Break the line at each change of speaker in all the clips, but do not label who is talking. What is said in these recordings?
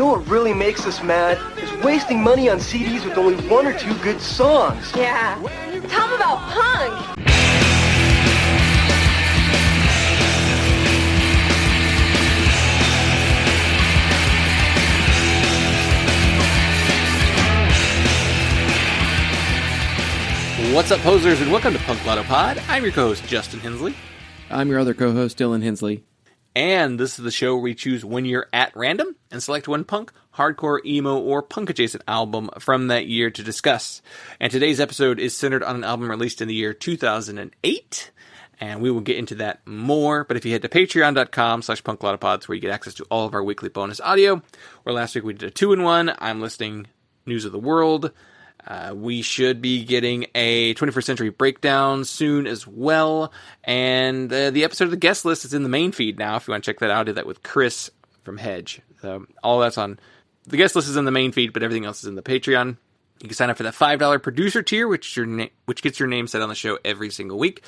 know what really makes us mad? Is wasting money on CDs with only one or two good songs.
Yeah. Tell them about punk.
What's up, posers, and welcome to Punk Lotto Pod. I'm your co-host, Justin Hensley.
I'm your other co-host, Dylan Hensley.
And this is the show where we choose one year at random and select one punk, hardcore, emo, or punk-adjacent album from that year to discuss. And today's episode is centered on an album released in the year 2008, and we will get into that more. But if you head to patreon.com/punklottopods, where you get access to all of our weekly bonus audio, where last week we did a 2-in-1, I'm listing news of the world. We should be getting a 21st Century Breakdown soon as well. And the episode of the guest list is in the main feed now. If you want to check that out, I did that with Chris from Hedge. So all that's on. The guest list is in the main feed, but everything else is in the Patreon. You can sign up for that $5 producer tier, which gets your name said on the show every single week.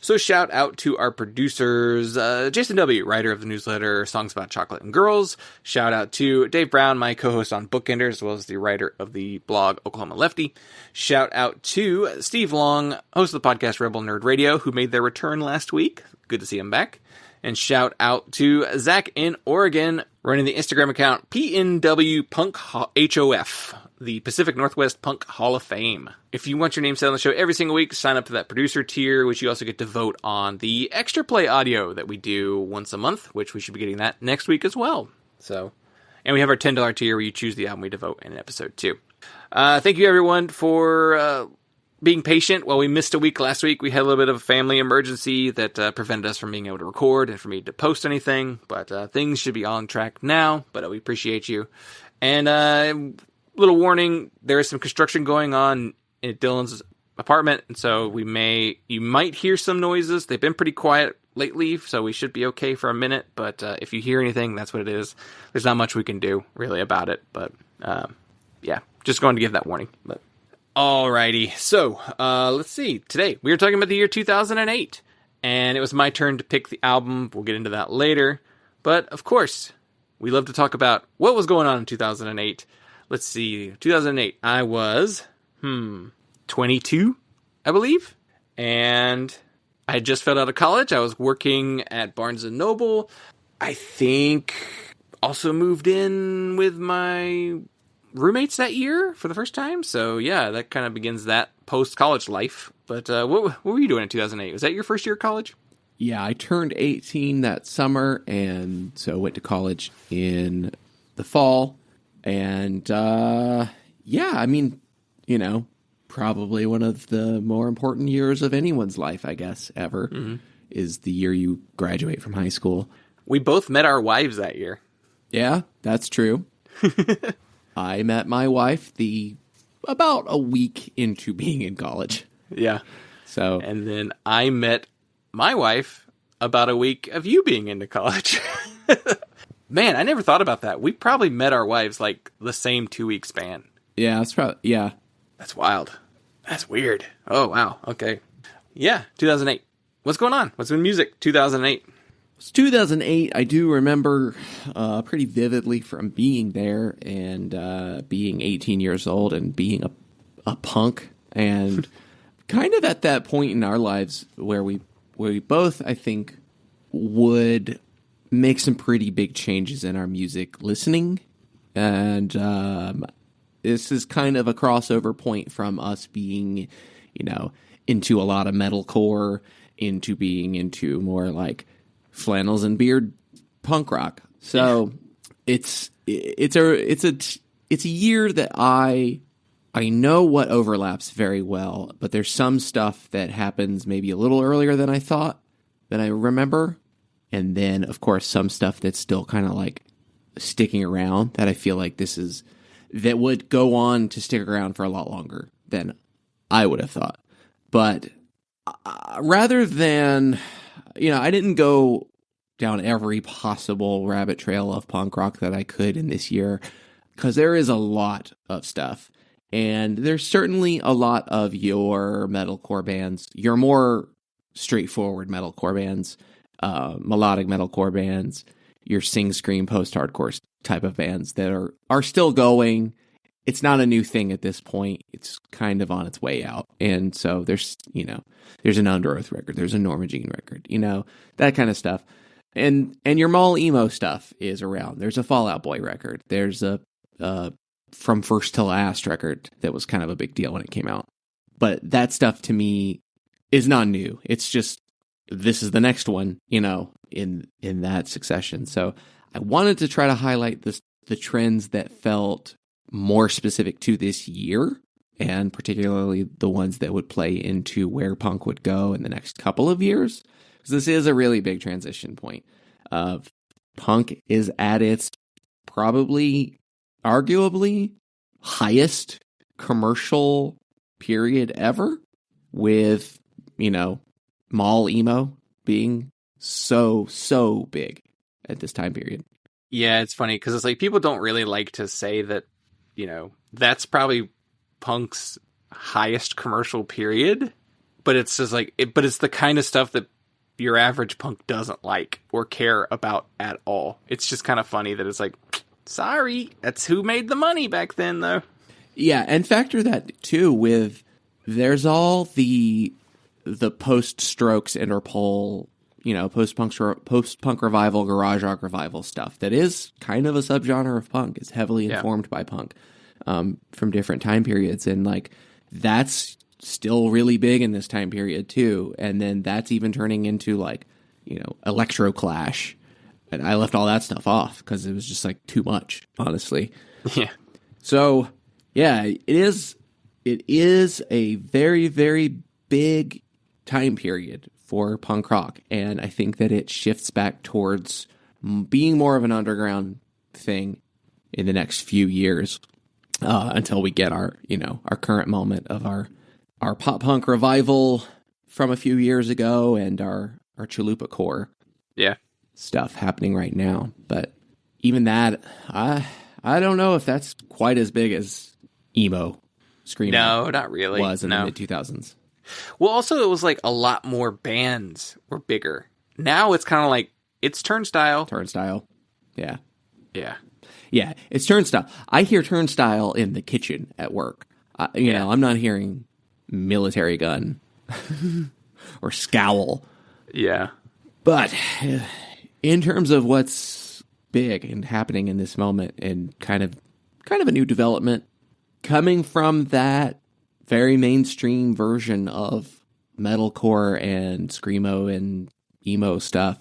So shout out to our producers, Jason W., writer of the newsletter Songs About Chocolate and Girls. Shout out to Dave Brown, my co-host on Bookender, as well as the writer of the blog Oklahoma Lefty. Shout out to Steve Long, host of the podcast Rebel Nerd Radio, who made their return last week. Good to see him back. And shout out to Zach in Oregon, running the Instagram account PNW Punk HOF, the Pacific Northwest Punk Hall of Fame. If you want your name said on the show every single week, sign up for that producer tier, which you also get to vote on the extra play audio that we do once a month, which we should be getting that next week as well. And we have our $10 tier where you choose the album we devote in an episode too. Thank you everyone for being patient. While we missed a week last week, we had a little bit of a family emergency that prevented us from being able to record and for me to post anything, but things should be on track now, but we appreciate you. And little warning, there is some construction going on in Dylan's apartment, and so you might hear some noises. They've been pretty quiet lately, so we should be okay for a minute, but if you hear anything, that's what it is. There's not much we can do really about it, but yeah, just going to give that warning. But alrighty, so let's see. Today we are talking about the year 2008, and it was my turn to pick the album. We'll get into that later, but of course, we love to talk about what was going on in 2008. Let's see, 2008, I was, 22, I believe, and I had just fell out of college. I was working at Barnes & Noble. I think also moved in with my roommates that year for the first time, so yeah, that kind of begins that post-college life. But what were you doing in 2008? Was that your first year of college?
Yeah, I turned 18 that summer, and so went to college in the fall. And, yeah, I mean, probably one of the more important years of anyone's life, I guess, ever, is the year you graduate from high school.
We both met our wives that year.
Yeah, that's true. I met my wife about a week into being in college.
Yeah.
So,
and then I met my wife about a week of you being into college. Man, I never thought about that. We probably met our wives like the same 2-week span.
Yeah, that's probably, yeah.
That's wild. That's weird. Oh, wow. Okay. Yeah, 2008. What's going on? What's in music? 2008.
It's 2008. I do remember pretty vividly from being there and being 18 years old and being a punk. And kind of at that point in our lives where we both, I think, would make some pretty big changes in our music listening. And this is kind of a crossover point from us being, into a lot of metalcore, into being into more like flannels and beard punk rock. So it's a year that I know what overlaps very well, but there's some stuff that happens maybe a little earlier than I thought, than I remember. And then, of course, some stuff that's still kind of like sticking around that I feel like that would go on to stick around for a lot longer than I would have thought. But rather than, I didn't go down every possible rabbit trail of punk rock that I could in this year, because there is a lot of stuff. And there's certainly a lot of your metalcore bands, your more straightforward metalcore bands, melodic metalcore bands, your sing scream post-hardcore type of bands that are still going. It's not a new thing at this point. It's kind of on its way out. And so there's an Under Oath record, there's a Norma Jean record, that kind of stuff. And your mall emo stuff is around. There's a Fall Out Boy record. There's a From First to Last record that was kind of a big deal when it came out. But that stuff to me is not new. It's just, this is the next one, in that succession. So I wanted to try to highlight the trends that felt more specific to this year, and particularly the ones that would play into where punk would go in the next couple of years. Because this is a really big transition point. Punk is at its probably, arguably, highest commercial period ever, with, mall emo being so big at this time period.
Yeah, it's funny because it's like people don't really like to say that, that's probably punk's highest commercial period, but it's just like, but it's the kind of stuff that your average punk doesn't like or care about at all. It's just kind of funny that it's like, sorry, that's who made the money back then, though. Yeah,
and factor that too with there's all the post-Strokes, Interpol, post-punk revival, garage rock revival stuff that is kind of a subgenre of punk. It's heavily informed by punk from different time periods, and like that's still really big in this time period too. And then that's even turning into like electro clash, and I left all that stuff off because it was just like too much, honestly.
Yeah.
So yeah, it is a very, very big time period for punk rock, and I think that it shifts back towards being more of an underground thing in the next few years, until we get our current moment of our pop punk revival from a few years ago and our chalupa core stuff happening right now. But even that, I don't know if that's quite as big as emo screamo.
No, not really.
Was in the mid 2000s.
Well, also it was like a lot more bands were bigger. Now it's kind of like it's Turnstile.
Yeah.
Yeah,
it's Turnstile. I hear Turnstile in the kitchen at work. I'm not hearing Military Gun or Scowl.
Yeah.
But in terms of what's big and happening in this moment, and kind of a new development coming from that very mainstream version of metalcore and screamo and emo stuff,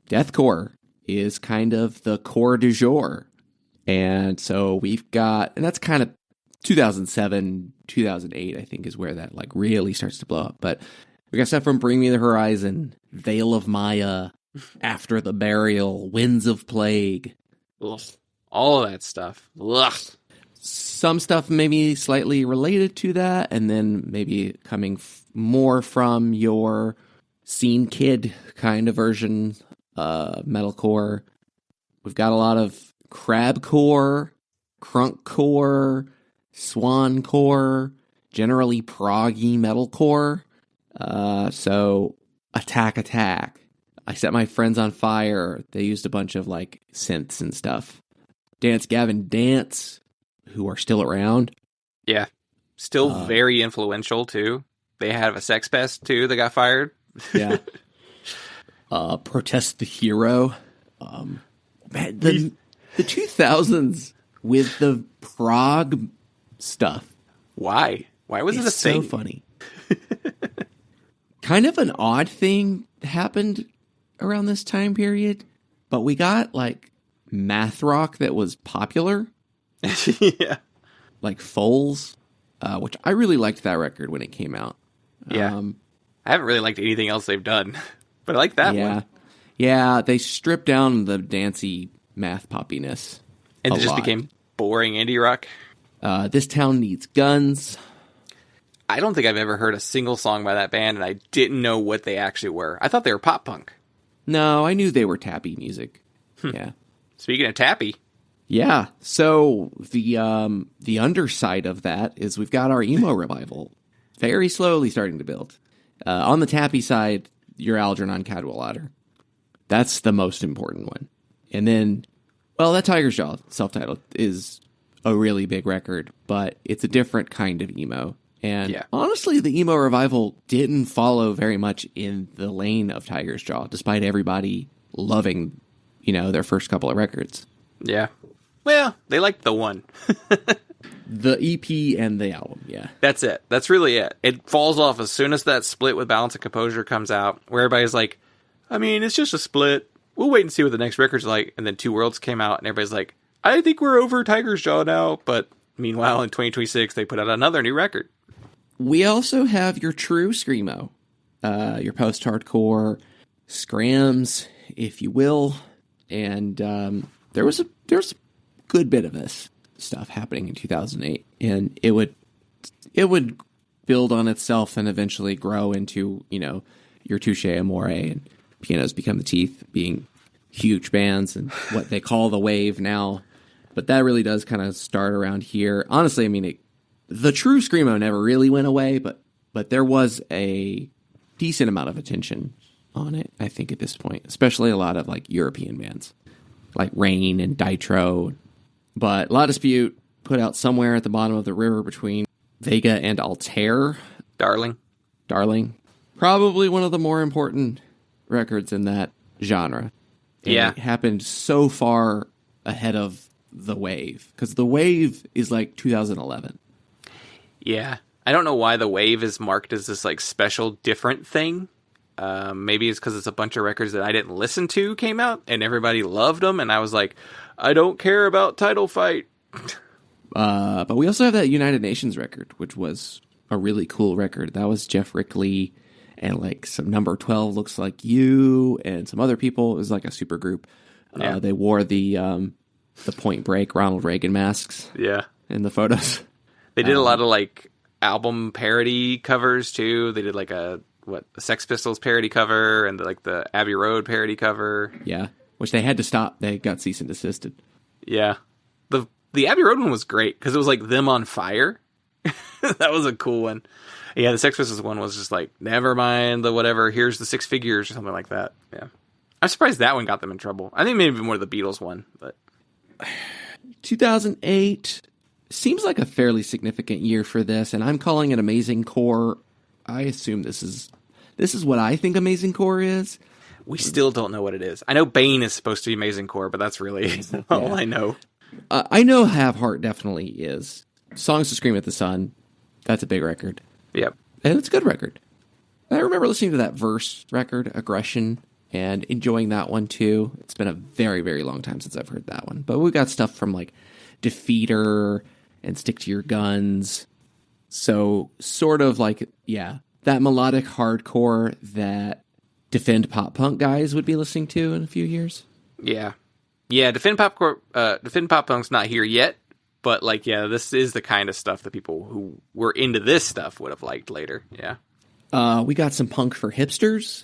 deathcore is kind of the core du jour. And so we've got, and that's kind of 2007, 2008, I think, is where that like really starts to blow up. But we got stuff from Bring Me the Horizon, Veil of Maya, After the Burial, Winds of Plague.
Ugh. All of that stuff. Ugh.
Some stuff maybe slightly related to that, and then maybe coming more from your Scene Kid kind of version, metalcore. We've got a lot of crabcore, crunkcore, swancore, generally proggy metalcore. So Attack. I Set My Friends on Fire. They used a bunch of like synths and stuff. Dance Gavin Dance, who are still around.
Yeah. Still very influential too. They have a Sex Pest too that got fired.
Yeah. Protest the Hero. Man, the 2000s with the prog stuff.
Why? Why was it a thing?
So funny. Kind of an odd thing happened around this time period, but we got like math rock that was popular.
Yeah.
Like Foals, which I really liked that record when it came out.
Yeah. I haven't really liked anything else they've done, but I like that one.
Yeah, they stripped down the dancey math poppiness.
And it just became boring indie rock.
This Town Needs Guns.
I don't think I've ever heard a single song by that band, and I didn't know what they actually were. I thought they were pop punk.
No, I knew they were tappy music. Yeah.
Speaking of tappy.
Yeah. So the underside of that is we've got our emo revival very slowly starting to build. On the tappy side, your Algernon Cadwallader. That's the most important one. And then Well, that Tiger's Jaw self-titled is a really big record, but it's a different kind of emo. And honestly, the emo revival didn't follow very much in the lane of Tiger's Jaw, despite everybody loving, their first couple of records.
Yeah. Well, they liked the one.
The EP and the album, yeah.
That's it. That's really it. It falls off as soon as that split with Balance and Composure comes out, where everybody's like, I mean, it's just a split. We'll wait and see what the next record's like. And then Two Worlds came out, and everybody's like, I think we're over Tiger's Jaw now. But meanwhile, in 2026, they put out another new record.
We also have your true Screamo, your post-hardcore scrams, if you will. And there was a good bit of this stuff happening in 2008, and it would build on itself and eventually grow into your Touche Amore and Pianos Become the Teeth being huge bands and what they call the wave now. But that really does kind of start around here. Honestly, I mean, the true Screamo never really went away, but there was a decent amount of attention on it, I think, at this point, especially a lot of like European bands like Layne and Ditro. But La Dispute put out Somewhere at the Bottom of the River between Vega and Altair.
Darling.
Probably one of the more important records in that genre. And it happened so far ahead of the wave, because the wave is like 2011.
Yeah. I don't know why the wave is marked as this like special different thing. Maybe it's because it's a bunch of records that I didn't listen to came out and everybody loved them. And I was like, I don't care about Title Fight.
But we also have that United Nations record, which was a really cool record. That was Jeff Rickley and like some Number 12 Looks Like You and some other people. It was like a super group. They wore the Point Break Ronald Reagan masks.
Yeah.
In the photos.
They did a lot of like album parody covers too. They did like a Sex Pistols parody cover and like the Abbey Road parody cover.
Yeah. Which they had to stop. They got cease and desisted.
Yeah. The Abbey Road one was great because it was like them on fire. That was a cool one. Yeah, the Sex Pistols one was just like, never mind the whatever, here's the six figures or something like that. Yeah. I'm surprised that one got them in trouble. I think maybe more the Beatles one, but
2008 seems like a fairly significant year for this, and I'm calling it Amazing Core. I assume this is what I think Amazing Core is.
We still don't know what it is. I know Bane is supposed to be Amazing Core, but that's really all I know.
I know Have Heart definitely is. Songs to Scream at the Sun, that's a big record.
Yep.
And it's a good record. I remember listening to that Verse record, Aggression, and enjoying that one too. It's been a very, very long time since I've heard that one. But we've got stuff from like Defeater and Stick to Your Guns. So sort of like, that melodic hardcore that Defend Pop Punk guys would be listening to in a few years.
Yeah. Yeah, Defend Pop Punk's not here yet, but like, this is the kind of stuff that people who were into this stuff would have liked later. Yeah.
We got some punk for hipsters.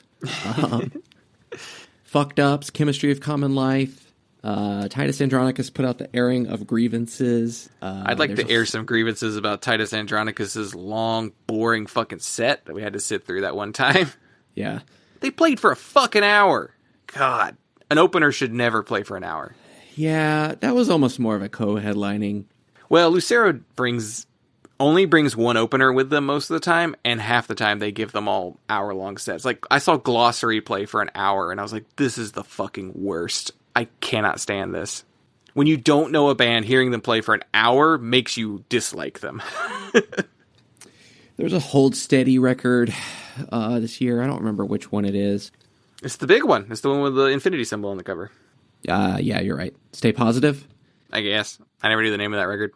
Fucked Up's Chemistry of Common Life. Titus Andronicus put out the Airing of Grievances.
I'd like to air some grievances about Titus Andronicus's long, boring fucking set that we had to sit through that one time.
Yeah.
They played for a fucking hour. God. An opener should never play for an hour.
Yeah, that was almost more of a co-headlining.
Well, Lucero only brings one opener with them most of the time, and half the time they give them all hour-long sets. Like, I saw Glossary play for an hour, and I was like, this is the fucking worst. I cannot stand this. When you don't know a band, hearing them play for an hour makes you dislike them.
There's a Hold Steady record this year. I don't remember which one it is.
It's the big one. It's the one with the infinity symbol on the cover.
Yeah, you're right. Stay Positive?
I guess. I never knew the name of that record.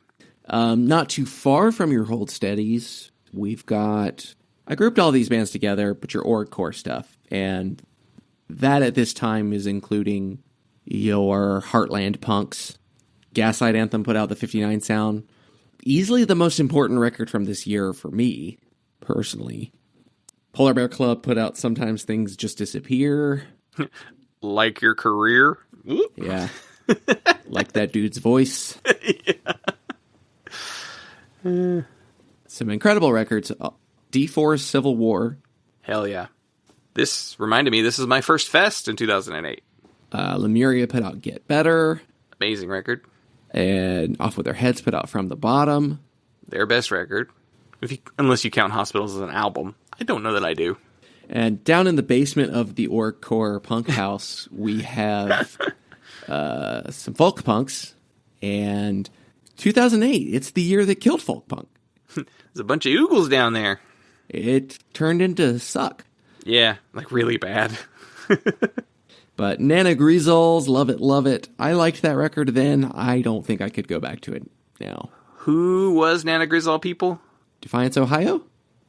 Not too far from your Hold Steadies, we've got... I grouped all these bands together, but your orgcore stuff. And that at this time is including your Heartland Punks. Gaslight Anthem put out the 59 Sound. Easily the most important record from this year for me, personally. Polar Bear Club put out Sometimes Things Just Disappear.
Like your career?
Yeah. Like that dude's voice.
Yeah.
Some incredible records. D4's Civil War.
Hell yeah. This reminded me, this is my first fest in 2008.
Lemuria put out Get Better.
Amazing record.
And Off With Their Heads put out From the Bottom.
Their best record. Unless you count Hospitals as an album. I don't know that I do.
And down in the basement of the Orgcore Punk House, we have some folk punks. And 2008, it's the year that killed folk punk.
There's a bunch of oogles down there.
It turned into suck.
Yeah, like really bad.
But Nana Griezels, Love It, Love It. I liked that record then. I don't think I could go back to it now.
Who was Nana Grizzle people?
Defiance, Ohio?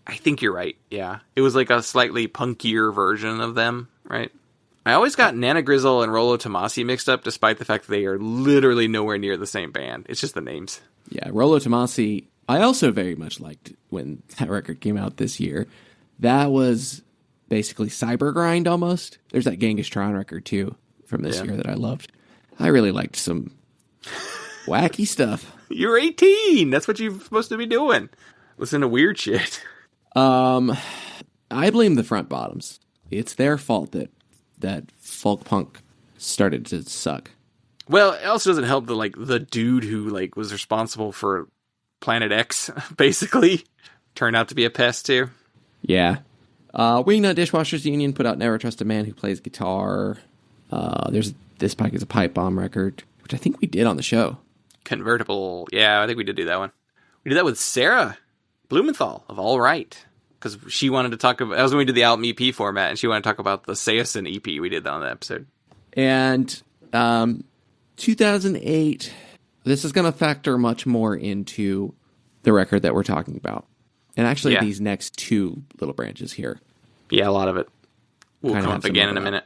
I think you're right, yeah. It was like a slightly punkier version of them, right? I always got Nana Grizzle and Rollo Tomasi mixed up, despite the fact that they are literally nowhere near the same band. It's just the names.
Yeah, Rollo Tomasi, I also very much liked when that record came out this year. That was basically cyber grind almost. There's that Genghis Tron record too from this year that I loved. I really liked some wacky stuff.
You're 18. That's what you're supposed to be doing. Listen to weird shit.
I blame the Front Bottoms. It's their fault that folk punk started to suck.
Well, it also doesn't help that the dude who was responsible for Planet X basically turned out to be a pest too.
Yeah. Wingnut Dishwashers Union put out Never Trust a Man Who Plays Guitar. There's This Pike is a Pipe Bomb record, which I think we did on the show.
Convertible. Yeah, I think we did do that one. We did that with Sarah Blumenthal of All Right. Because she wanted to talk about... That was when we did the album EP format, and she wanted to talk about the Seosin EP. We did that on that episode.
And 2008, this is going to factor much more into the record that we're talking about. And actually, these next two little branches here.
Yeah, a lot of it will
come
up again in a minute.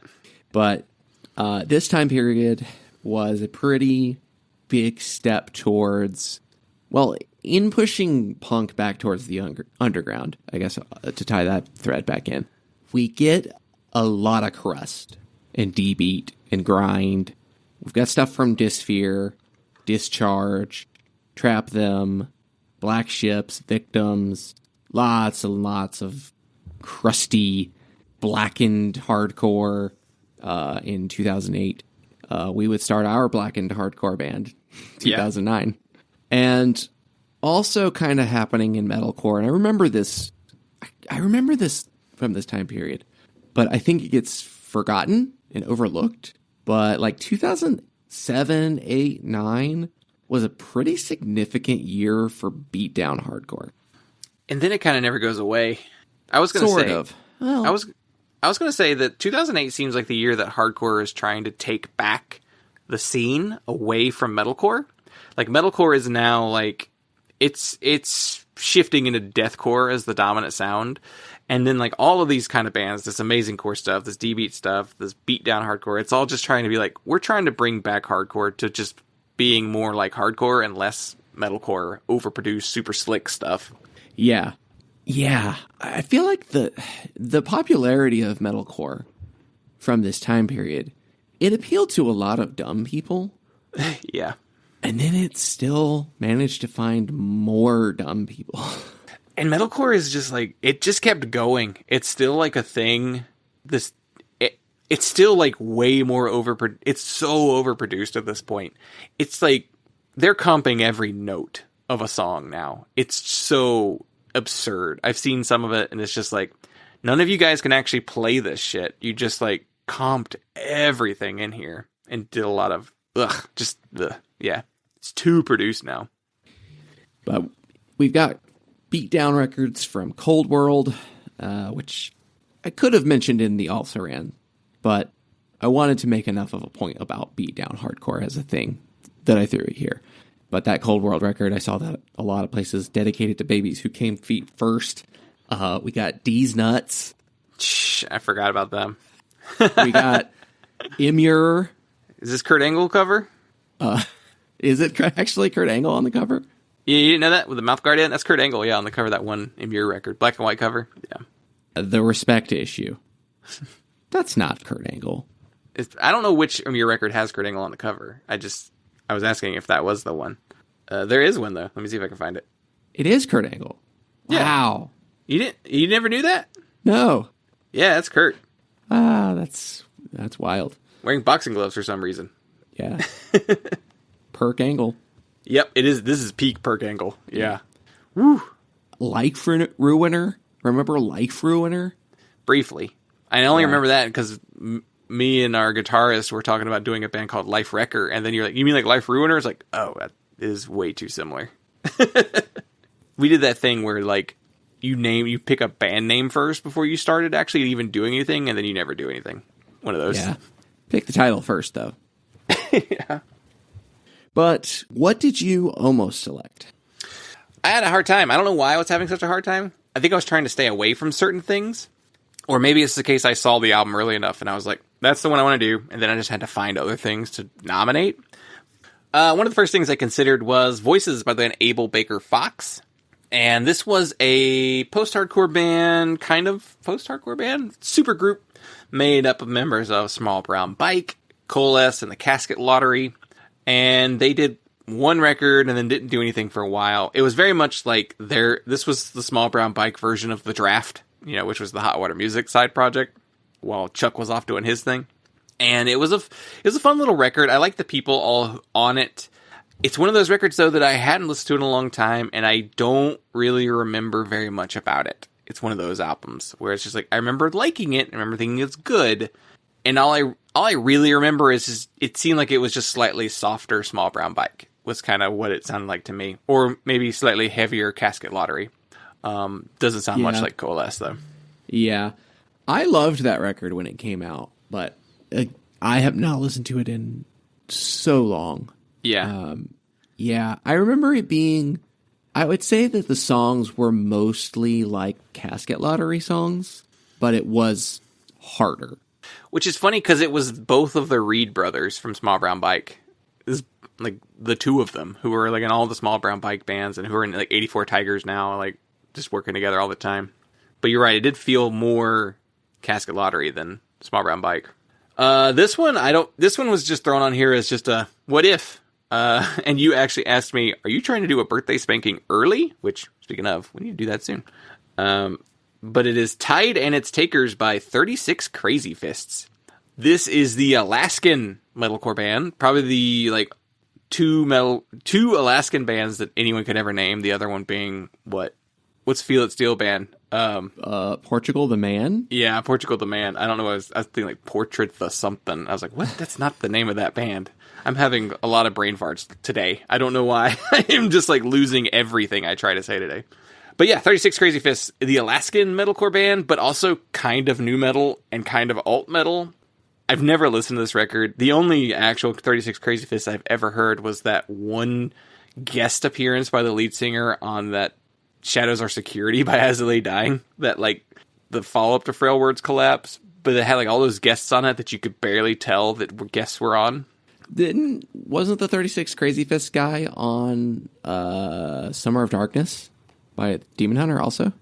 But this time period was a pretty big step towards, well, in pushing punk back towards the underground, I guess, to tie that thread back in. We get a lot of crust and D-beat and grind. We've got stuff from Dysphere, Discharge, Trap Them, Black Ships, Victims, lots and lots of crusty, blackened hardcore in 2008. We would start our blackened hardcore band, 2009. And also kind of happening in metalcore. And I remember this from this time period, but I think it gets forgotten and overlooked. But 2007, 8, 9 was a pretty significant year for beatdown hardcore.
And then it kind of never goes away. I was going to say... Well, I was going to say that 2008 seems like the year that hardcore is trying to take back the scene away from metalcore. Metalcore is now, it's shifting into deathcore as the dominant sound. And then, all of these kind of bands, this amazing core stuff, this D-beat stuff, this beatdown hardcore, it's all just trying to be we're trying to bring back hardcore to just being more like hardcore and less metalcore, overproduced, super slick stuff.
Yeah. Yeah. I feel like the popularity of metalcore from this time period, it appealed to a lot of dumb people.
Yeah.
And then it still managed to find more dumb people.
And metalcore is just it just kept going. It's still a thing. It's still way more it's so overproduced at this point. It's they're comping every note of a song now. It's so absurd. I've seen some of it and it's just none of you guys can actually play this shit. You just comped everything in here and did a lot of yeah. It's too produced now.
But we've got beatdown records from Cold World, which I could have mentioned in the Also Ran, but I wanted to make enough of a point about beatdown hardcore as a thing that I threw it here. But that Cold World record, I saw that a lot of places dedicated to babies who came feet first. We got D's Nuts.
I forgot about them.
We got Immure.
Is this Kurt Angle cover?
Is it actually Kurt Angle on the cover?
Yeah, you didn't know that with the mouth guard in? That's Kurt Angle, on the cover of that one Immure record. Black and white cover. Yeah.
The Respect issue. That's not Kurt Angle.
I don't know which Immure record has Kurt Angle on the cover. I was asking if that was the one. There is one, though. Let me see if I can find it.
It is Kurt Angle.
Yeah.
Wow.
You never knew that?
No.
Yeah, that's Kurt.
That's wild.
Wearing boxing gloves for some reason.
Yeah. Perk Angle.
Yep, it is. This is peak Perk Angle. Yeah. Woo.
Life Ruiner. Remember Life Ruiner?
Briefly. I only remember that because me and our guitarist were talking about doing a band called Life Wrecker, and then you're like, you mean like Life Ruiner? It's like, oh, that is way too similar. We did that thing where like you pick a band name first before you started actually even doing anything, and then you never do anything. One of those.
Yeah. Pick the title first, though.
Yeah.
But what did you almost select?
I had a hard time. I don't know why I was having such a hard time. I think I was trying to stay away from certain things. Or maybe it's the case I saw the album early enough and I was like, that's the one I want to do. And then I just had to find other things to nominate. One of the first things I considered was Voices by the band Abel Baker Fox. And this was a post-hardcore band, kind of post-hardcore band, super group made up of members of Small Brown Bike, Coalesce, and the Casket Lottery. And they did one record and then didn't do anything for a while. It was very much like this was the Small Brown Bike version of The Draft, which was the Hot Water Music side project, while Chuck was off doing his thing. And it was a fun little record. I like the people all on it. It's one of those records, though, that I hadn't listened to in a long time, and I don't really remember very much about it. It's one of those albums where it's just like, I remember liking it, I remember thinking it's good, and all I really remember is just, it seemed like it was just slightly softer Small Brown Bike, was kind of what it sounded like to me. Or maybe slightly heavier Casket Lottery. Doesn't sound much like Coalesce, though.
Yeah. I loved that record when it came out, but I have not listened to it in so long.
Yeah.
Yeah. I remember it being, I would say that the songs were mostly like Casket Lottery songs, but it was harder.
Which is funny because it was both of the Reed brothers from Small Brown Bike. This is like the two of them who were like in all the Small Brown Bike bands and who are in like 84 Tigers now, like just working together all the time. But you're right, it did feel more Casket Lottery than Small Brown Bike. This one was just thrown on here as just a what if. And you actually asked me, are you trying to do a birthday spanking early? Which, speaking of, we need to do that soon. But it is Tide and Its Takers by 36 Crazy Fists. This is the Alaskan metalcore band. Probably the like two Alaskan bands that anyone could ever name. The other one being what's Feel It Steel band?
Portugal the Man?
Yeah, Portugal the Man. I don't know. I was thinking like Portrait the something. I was like, what? That's not the name of that band. I'm having a lot of brain farts today. I don't know why. I am just like losing everything I try to say today. But yeah, 36 Crazy Fists, the Alaskan metalcore band, but also kind of new metal and kind of alt metal. I've never listened to this record. The only actual 36 Crazy Fists I've ever heard was that one guest appearance by the lead singer on that Shadows Are Security by As They Lay Dying. That like the follow-up to Frail Words Collapse, but it had like all those guests on it that you could barely tell that guests were on.
Wasn't the 36 Crazy Fists guy on Summer of Darkness by Demon Hunter also?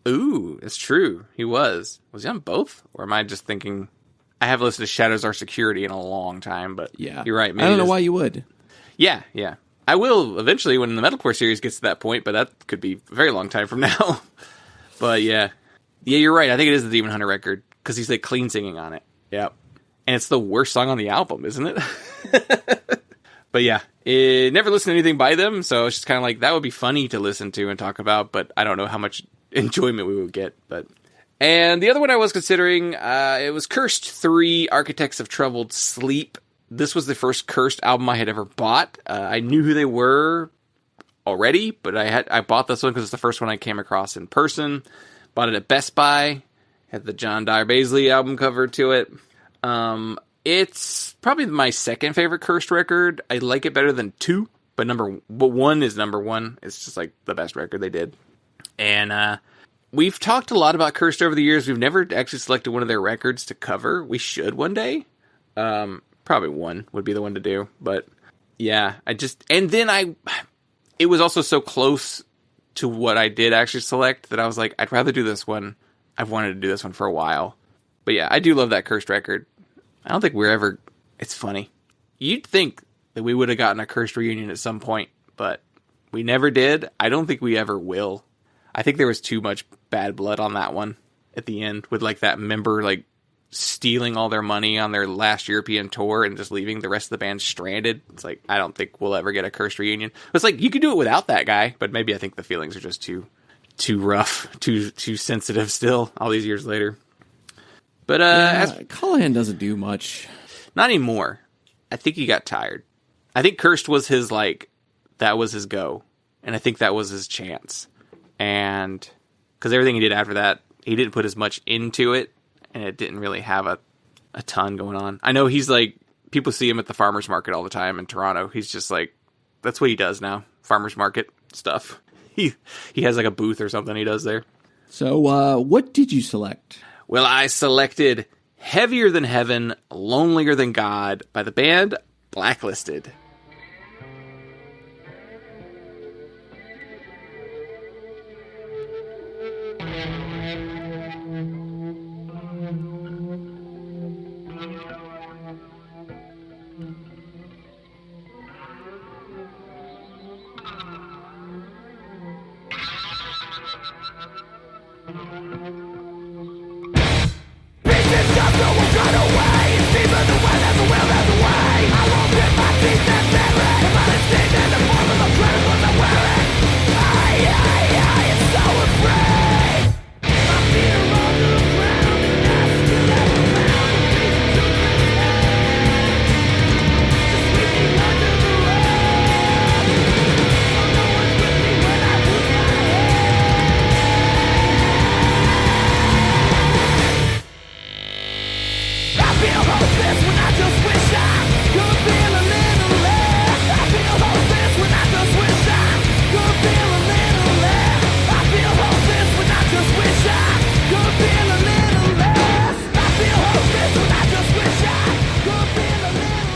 Ooh, it's true. He was. Was he on both? Or am I just thinking... I have listened to Shadows Are Security in a long time, but
yeah,
you're right. Maybe
I don't know why you would.
Yeah. I will eventually when the metalcore series gets to that point, but that could be a very long time from now. But yeah, you're right. I think it is the Demon Hunter record because he's like clean singing on it. Yep. And it's the worst song on the album, isn't it? But yeah, never listened to anything by them, so it's just kind of like, that would be funny to listen to and talk about, but I don't know how much enjoyment we would get. And the other one I was considering, it was Cursed 3, Architects of Troubled Sleep. This was the first Cursed album I had ever bought. I knew who they were already, but I bought this one because it's the first one I came across in person. Bought it at Best Buy. Had the John Dyer Baisley album cover to it. It's probably my second favorite Cursed record. I like it better than 2, but 1 is number 1. It's just like the best record they did. And we've talked a lot about Cursed over the years. We've never actually selected one of their records to cover. We should one day. Probably 1 would be the one to do. But yeah, it was also so close to what I did actually select that I was like, I'd rather do this one. I've wanted to do this one for a while. But yeah, I do love that Cursed record. I don't think it's funny. You'd think that we would have gotten a Cursed reunion at some point, but we never did. I don't think we ever will. I think there was too much bad blood on that one at the end with like that member like stealing all their money on their last European tour and just leaving the rest of the band stranded. It's like, I don't think we'll ever get a cursed reunion. It's like, you could do it without that guy, but maybe I think the feelings are just too rough, too sensitive still, all these years later. But
Callahan doesn't do much.
Not anymore. I think he got tired. I think Cursed was his, that was his go. And I think that was his chance. And because everything he did after that, he didn't put as much into it. And it didn't really have a ton going on. I know he's people see him at the farmer's market all the time in Toronto. He's just that's what he does now. Farmer's market stuff. He has a booth or something he does there.
So what did you select?
Well, I selected Heavier Than Heaven, Lonelier Than God by the band Blacklisted.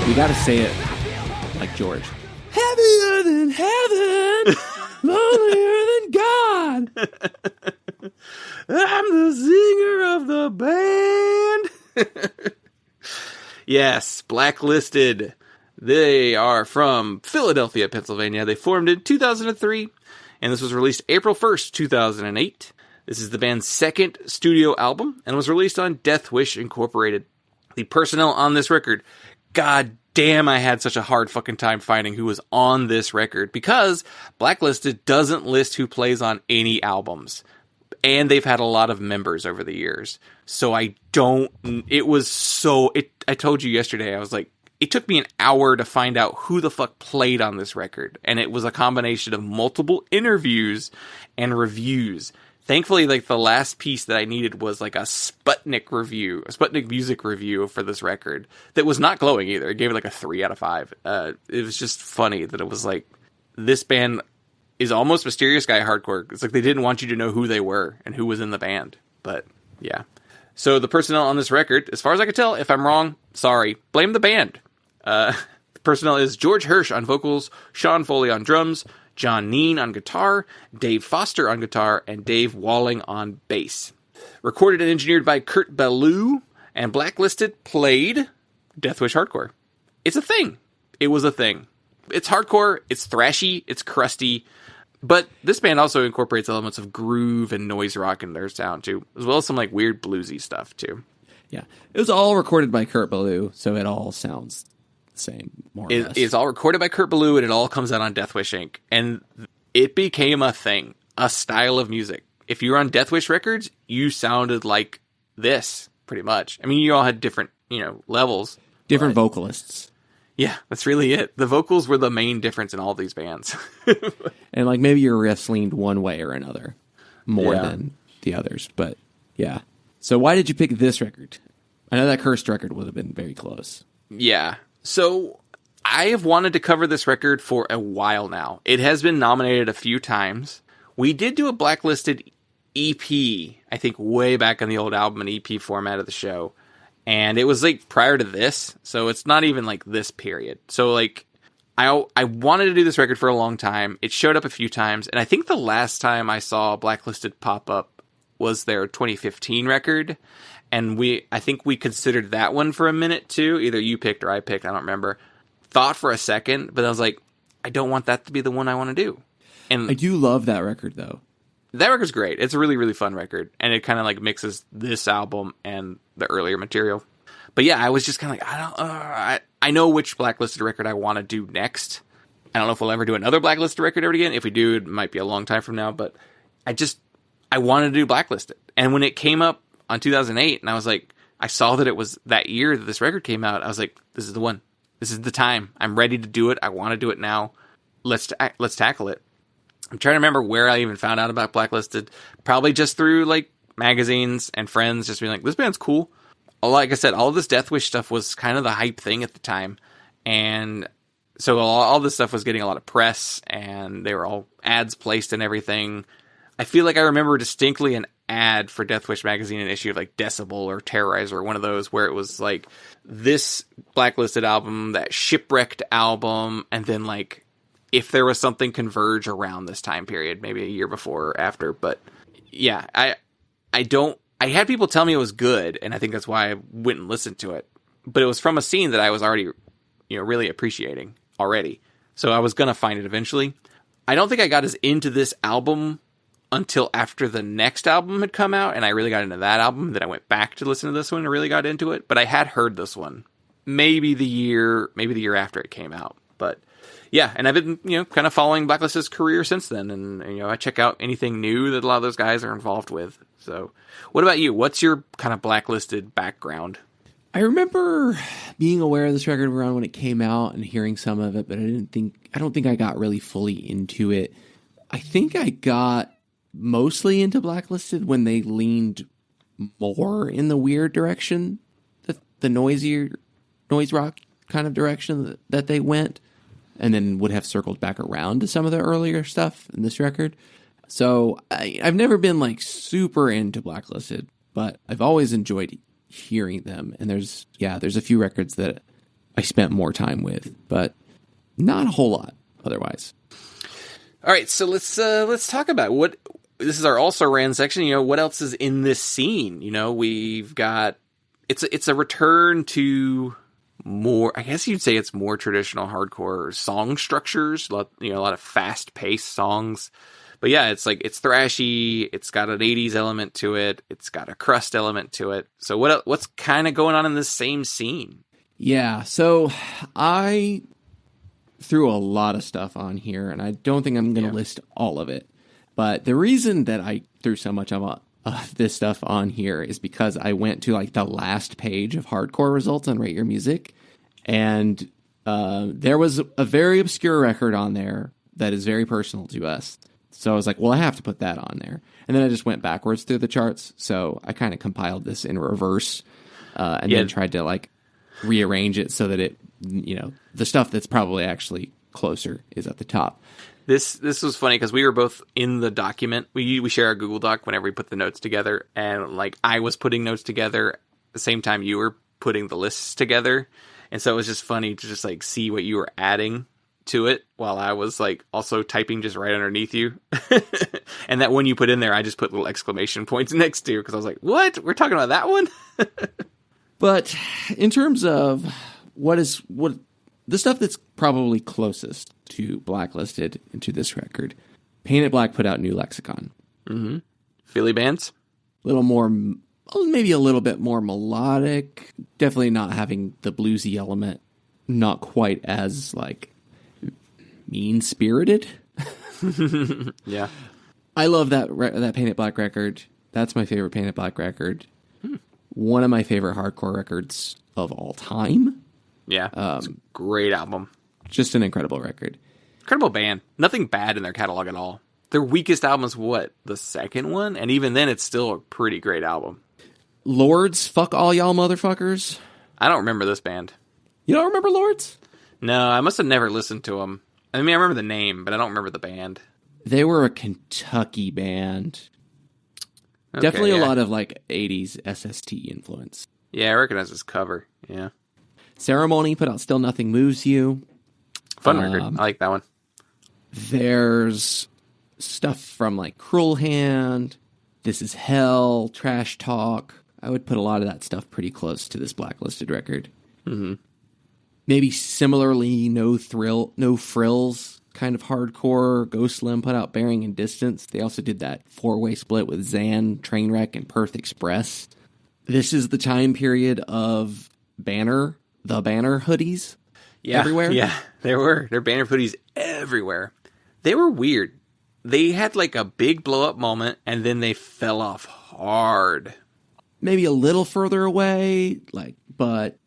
You gotta say it like George. Heavier than heaven, lonelier than God.
I'm the singer of the band. Yes, Blacklisted. They are from Philadelphia, Pennsylvania. They formed in 2003, and this was released April 1st, 2008. This is the band's second studio album, and was released on Death Wish Incorporated. The personnel on this record, god damn, I had such a hard fucking time finding who was on this record, because Blacklisted doesn't list who plays on any albums. And they've had a lot of members over the years. So I told you yesterday, I was like, it took me an hour to find out who the fuck played on this record. And it was a combination of multiple interviews and reviews. Thankfully, the last piece that I needed was a Sputnik review, a Sputnik music review for this record that was not glowing either. It gave it a 3 out of 5. It was just funny that it was this band is almost Mysterious Guy hardcore. It's they didn't want you to know who they were and who was in the band. But yeah. So the personnel on this record, as far as I could tell, if I'm wrong, sorry, blame the band. The personnel is George Hirsch on vocals, Sean Foley on drums, John Neen on guitar, Dave Foster on guitar, and Dave Walling on bass. Recorded and engineered by Kurt Ballou, and Blacklisted played Deathwish Hardcore. It's a thing. It was a thing. It's hardcore, it's thrashy, it's crusty, but this band also incorporates elements of groove and noise rock in their sound too, as well as some weird bluesy stuff too.
Yeah, it was all recorded by Kurt Ballou, so it all sounds the same, more or less.
It's all recorded by Kurt Ballou, and it all comes out on Deathwish Inc. And it became a thing, a style of music. If you were on Deathwish Records, you sounded like this, pretty much. I mean, you all had different, levels.
Different vocalists.
Yeah, that's really it. The vocals were the main difference in all these bands.
And maybe your riffs leaned one way or another more than the others. But yeah. So why did you pick this record? I know that Cursed record would have been very close.
Yeah. So I have wanted to cover this record for a while now. It has been nominated a few times. We did do a Blacklisted EP, I think way back in the old album and EP format of the show. And it was prior to this, so it's not even this period. So I wanted to do this record for a long time. It showed up a few times, and I think the last time I saw Blacklisted pop up was their 2015 record. And I think we considered that one for a minute too. Either you picked or I picked, I don't remember. Thought for a second, but I was like, I don't want that to be the one I want to do. And
I do love that record though.
that record's great. It's a really, really fun record, and it kind of like mixes this album and the earlier material. But yeah, I was just kind of like, I know which Blacklisted record I want to do next. I don't know if we'll ever do another Blacklisted record ever again. If we do, it might be a long time from now, but I wanted to do Blacklisted. And when it came up on 2008, and I was like, I saw that it was that year that this record came out, I was like, this is the one. This is the time. I'm ready to do it. I want to do it now. Let's tackle it. I'm trying to remember where I even found out about Blacklisted. Probably just through like magazines and friends just being like, this band's cool. Like I said, all of this Death Wish stuff was kind of the hype thing at the time. And so all this stuff was getting a lot of press, and they were all ads placed and everything. I feel like I remember distinctly an ad for Death Wish magazine, an issue of like Decibel or Terrorizer, one of those, where it was like this Blacklisted album, that Shipwrecked album, and then like if there was something Converge around this time period, maybe a year before or after. But yeah, I had people tell me it was good, and I think that's why I went and listened to it. But it was from a scene that I was already, really appreciating already. So I was going to find it eventually. I don't think I got as into this album until after the next album had come out, and I really got into that album. Then I went back to listen to this one and really got into it. But I had heard this one maybe the year after it came out. But yeah, and I've been, kind of following Blacklisted's career since then. And, I check out anything new that a lot of those guys are involved with. So what about you? What's your kind of Blacklisted background?
I remember being aware of this record around when it came out and hearing some of it, but I don't think I got really fully into it. I think I got mostly into Blacklisted when they leaned more in the weird direction, the noise rock kind of direction that they went, and then would have circled back around to some of the earlier stuff in this record. So I've never been like super into Blacklisted, but I've always enjoyed hearing them. And there's a few records that I spent more time with, but not a whole lot otherwise.
All right, so let's talk about what this is our also ran section. What else is in this scene? We've got it's a return to more, I guess you'd say it's more traditional hardcore song structures, a lot of fast-paced songs. But yeah, it's thrashy, it's got an 80s element to it, it's got a crust element to it. So what's kind of going on in this same scene? Yeah,
so I threw a lot of stuff on here, and I don't think I'm going to list all of it. But the reason that I threw so much of this stuff on here is because I went to like the last page of hardcore results on Rate Your Music, and there was a very obscure record on there that is very personal to us. So I was like, well, I have to put that on there. And then I just went backwards through the charts. So I kind of compiled this in reverse and then tried to like rearrange it so that it, the stuff that's probably actually closer is at the top.
This was funny because we were both in the document. We share our Google Doc whenever we put the notes together. And like I was putting notes together at the same time you were putting the lists together. And so it was just funny to just like see what you were adding to it while I was like also typing just right underneath you. And that one you put in there, I just put little exclamation points next to, because I was like, what? We're talking about that one?
But in terms of what the stuff that's probably closest to Blacklisted and to this record, Painted Black put out New Lexicon.
Mm-hmm. Philly bands?
A little more, maybe a little bit more melodic. Definitely not having the bluesy element. Not quite as like mean-spirited.
Yeah.
I love that Painted Black record. That's my favorite Painted Black record. One of my favorite hardcore records of all time.
Yeah, it's a great album.
Just an incredible record.
Incredible band. Nothing bad in their catalog at all. Their weakest album is the second one? And even then, it's still a pretty great album.
Lords, Fuck All Y'all Motherfuckers.
I don't remember this band.
You don't remember Lords?
No, I must have never listened to them. I mean, I remember the name, but I don't remember the band.
They were a Kentucky band. Okay, definitely a lot of like 80s SST influence.
Yeah, I recognize this cover. Yeah.
Ceremony put out Still Nothing Moves You.
Fun record. I like that one.
There's stuff from like Cruel Hand, This Is Hell, Trash Talk. I would put a lot of that stuff pretty close to this Blacklisted record.
Mm-hmm.
Maybe similarly, No Frills kind of hardcore. Ghost Slim put out Bearing and Distance. They also did that 4-way split with Zan, Trainwreck, and Perth Express. This is the time period of the Banner hoodies everywhere.
Yeah, there were Banner hoodies everywhere. They were weird. They had like a big blow up moment and then they fell off hard.
Maybe a little further away, but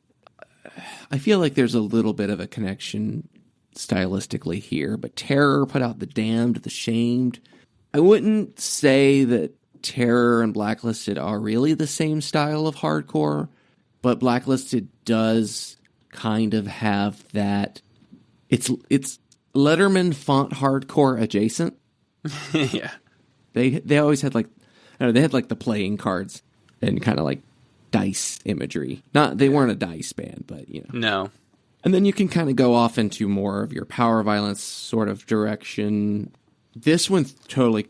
I feel like there's a little bit of a connection stylistically here. But Terror put out The Damned, The Shamed. I wouldn't say that Terror and Blacklisted are really the same style of hardcore, but Blacklisted does kind of have that. It's Letterman font hardcore adjacent.
Yeah,
they always had they had the playing cards and kind of like dice imagery. They weren't a dice band, but
No.
And then you can kind of go off into more of your power violence sort of direction. This one totally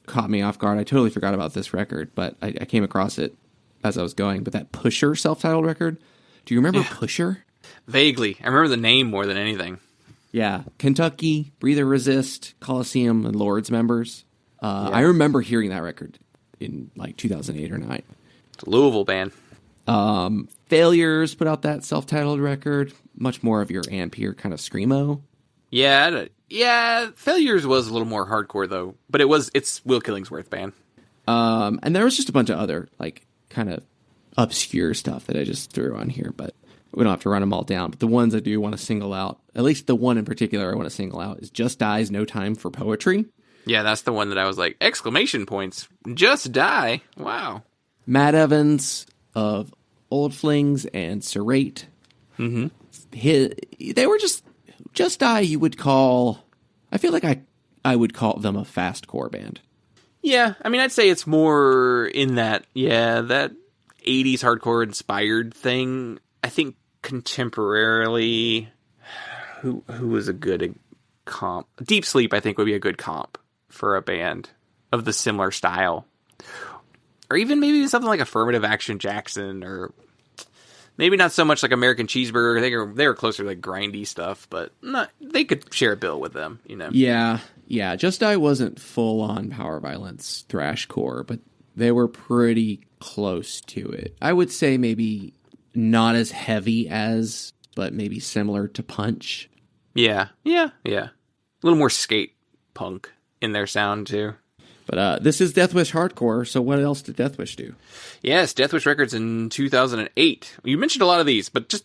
caught me off guard. I totally forgot about this record, but I came across it as I was going. But that Pusher self-titled record, do you remember Pusher?
Vaguely. I remember the name more than anything.
Yeah. Kentucky, Breather Resist, Coliseum, and Lords members. I remember hearing that record in 2008 or 9.
It's a Louisville band.
Failures put out that self-titled record. Much more of your Ampere kind of screamo.
Yeah, Failures was a little more hardcore though, but it's Will Killingsworth band.
And there was just a bunch of other kind of obscure stuff that I just threw on here, but we don't have to run them all down. But the ones I do want to single out, at least the one in particular I want to single out, is Just Die's No Time for Poetry.
Yeah, that's the one that I was like, exclamation points, Just Die. Wow.
Matt Evans of Old Flings and Serrate.
Mm-hmm.
They were Just Die, you would call... I feel like I would call them a fastcore band.
Yeah, I mean, I'd say it's more in that 80s hardcore inspired thing. I think contemporarily, who was a good comp? Deep Sleep, I think, would be a good comp for a band of the similar style. Or even maybe something like Affirmative Action Jackson, or maybe not so much like American Cheeseburger. They were closer to grindy stuff, but they could share a bill with them,
Yeah. Just Die wasn't full on power violence thrashcore, but they were pretty close to it. I would say maybe not as heavy as, but maybe similar to Punch.
Yeah. A little more skate punk in their sound too.
But this is Deathwish hardcore, so what else did Deathwish do?
Yes, Deathwish Records in 2008. You mentioned a lot of these, but just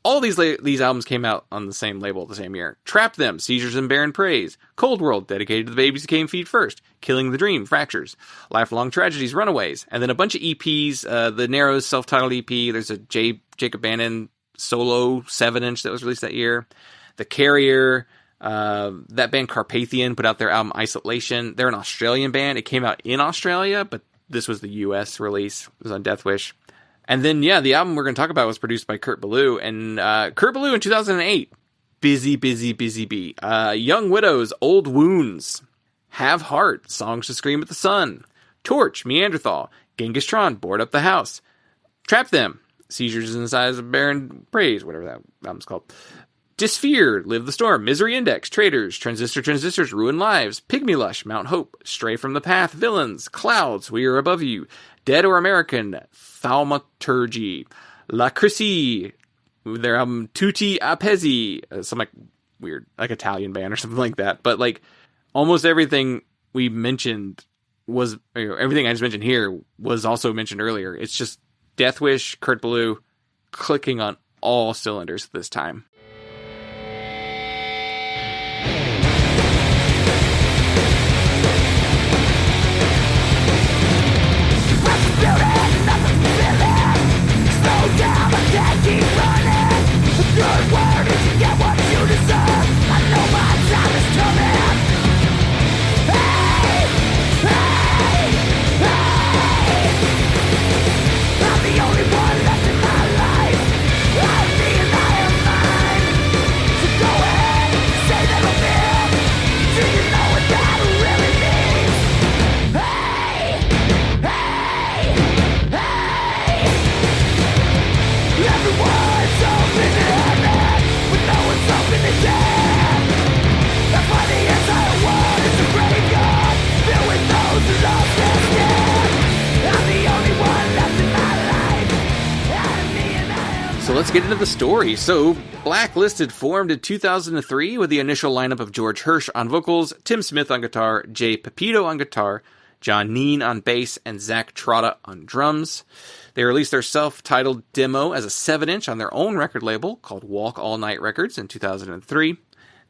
all these albums came out on the same label the same year. Trap Them, Seizures and Barren Praise. Cold World, dedicated to the babies who came feet first. Killing the Dream, Fractures. Lifelong Tragedies, Runaways. And then a bunch of EPs. The Narrows self-titled EP. There's a Jacob Bannon solo 7-inch that was released that year. The Carrier. That band Carpathian put out their album Isolation. They're an Australian band. It came out in Australia, but this was the US release. It was on Deathwish. And then, the album we're going to talk about was produced by Kurt Ballou. And Kurt Ballou in 2008, Busy Bee. Young Widows, Old Wounds. Have Heart, Songs to Scream at the Sun. Torch, Neanderthal. Genghis Tron, Board Up the House. Trap Them, Seizures in the Size of Barren Praise, whatever that album's called. Dysphere, Live the Storm, Misery Index, Traitors, Transistors, Ruin Lives, Pygmy Lush, Mount Hope, Stray from the Path, Villains, Clouds, We Are Above You, Dead or American, Thaumaturgy, La Crissie, their album Tutti Apesi, some weird, Italian band or something like that. But almost everything we mentioned everything I just mentioned here was also mentioned earlier. It's just Deathwish, Kurt Ballou, clicking on all cylinders this time.
I'm the only one left in my life. I feel I am mine.
let's get into the story. So, Blacklisted formed in 2003 with the initial lineup of George Hirsch on vocals, Tim Smith on guitar, Jay Pepito on guitar, John Neen on bass, and Zach Trotta on drums. They released their self-titled demo as a 7-inch on their own record label called Walk All Night Records in 2003.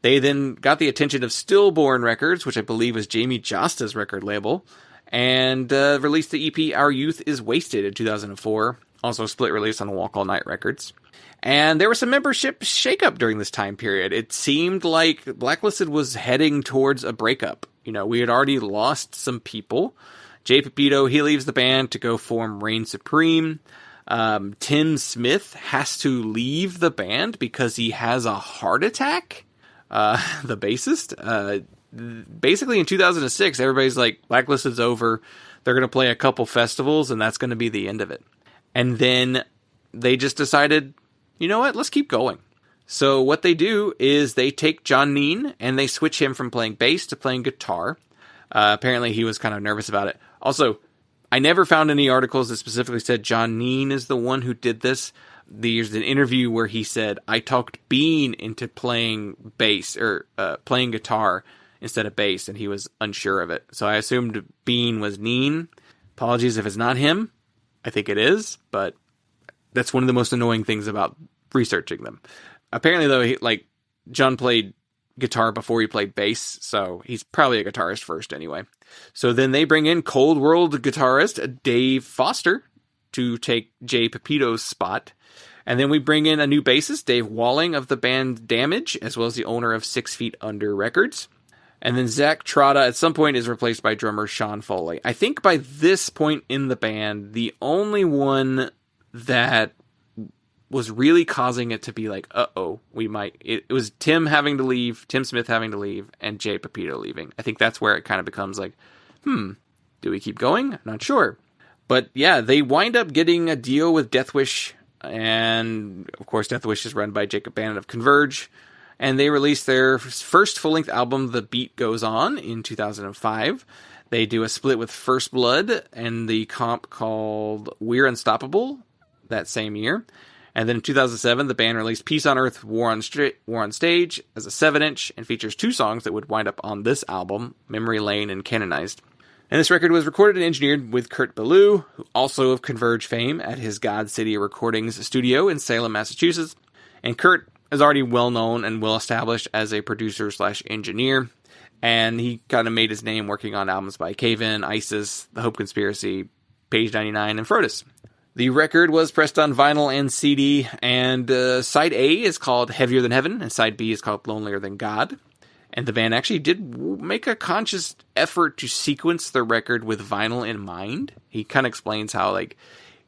They then got the attention of Stillborn Records, which I believe was Jamie Josta's record label, and released the EP Our Youth Is Wasted in 2004, also split release on Walk All Night Records. And there was some membership shakeup during this time period. It seemed like Blacklisted was heading towards a breakup. You know, we had already lost some people. Jay Pepito, he leaves the band to go form Reign Supreme. Tim Smith has to leave the band because he has a heart attack. The bassist. Basically in 2006, everybody's like, Blacklisted's over. They're going to play a couple festivals, and that's going to be the end of it. And then they just decided, you know what, let's keep going. So what they do is they take John Neen and they switch him from playing bass to playing guitar. Apparently he was kind of nervous about it. Also, I never found any articles that specifically said John Neen is the one who did this. There's an interview where he said, I talked Bean into playing bass or playing guitar instead of bass, and he was unsure of it. So I assumed Bean was Neen. Apologies if it's not him. I think it is, but that's one of the most annoying things about researching them. Apparently, though, John played guitar before he played bass, so he's probably a guitarist first anyway. So then they bring in Cold World guitarist Dave Foster to take Jay Pepito's spot. And then we bring in a new bassist, Dave Walling of the band Damage, as well as the owner of 6 Feet Under Records. And then Zach Trotta at some point is replaced by drummer Sean Foley. I think by this point in the band, the only one that was really causing it to be like, we might... It was Tim having to leave, Tim Smith having to leave, and Jay Pepito leaving. I think that's where it kind of becomes like, do we keep going? I'm not sure. But yeah, they wind up getting a deal with Deathwish, and of course Deathwish is run by Jacob Bannon of Converge, and they released their first full-length album, The Beat Goes On, in 2005. They do a split with First Blood and the comp called We're Unstoppable that same year. And then in 2007, the band released Peace on Earth, War on Stage as a 7-inch and features 2 songs that would wind up on this album, Memory Lane and Canonized. And this record was recorded and engineered with Kurt Ballou, also of Converge fame, at his God City Recordings studio in Salem, Massachusetts. And Kurt is already well known and well established as a producer/engineer. And he kind of made his name working on albums by Cave-In, ISIS, The Hope Conspiracy, Page 99, and Frodis. The record was pressed on vinyl and CD, and Side A is called Heavier Than Heaven, and Side B is called Lonelier Than God. And the band actually did make a conscious effort to sequence the record with vinyl in mind. He kind of explains how,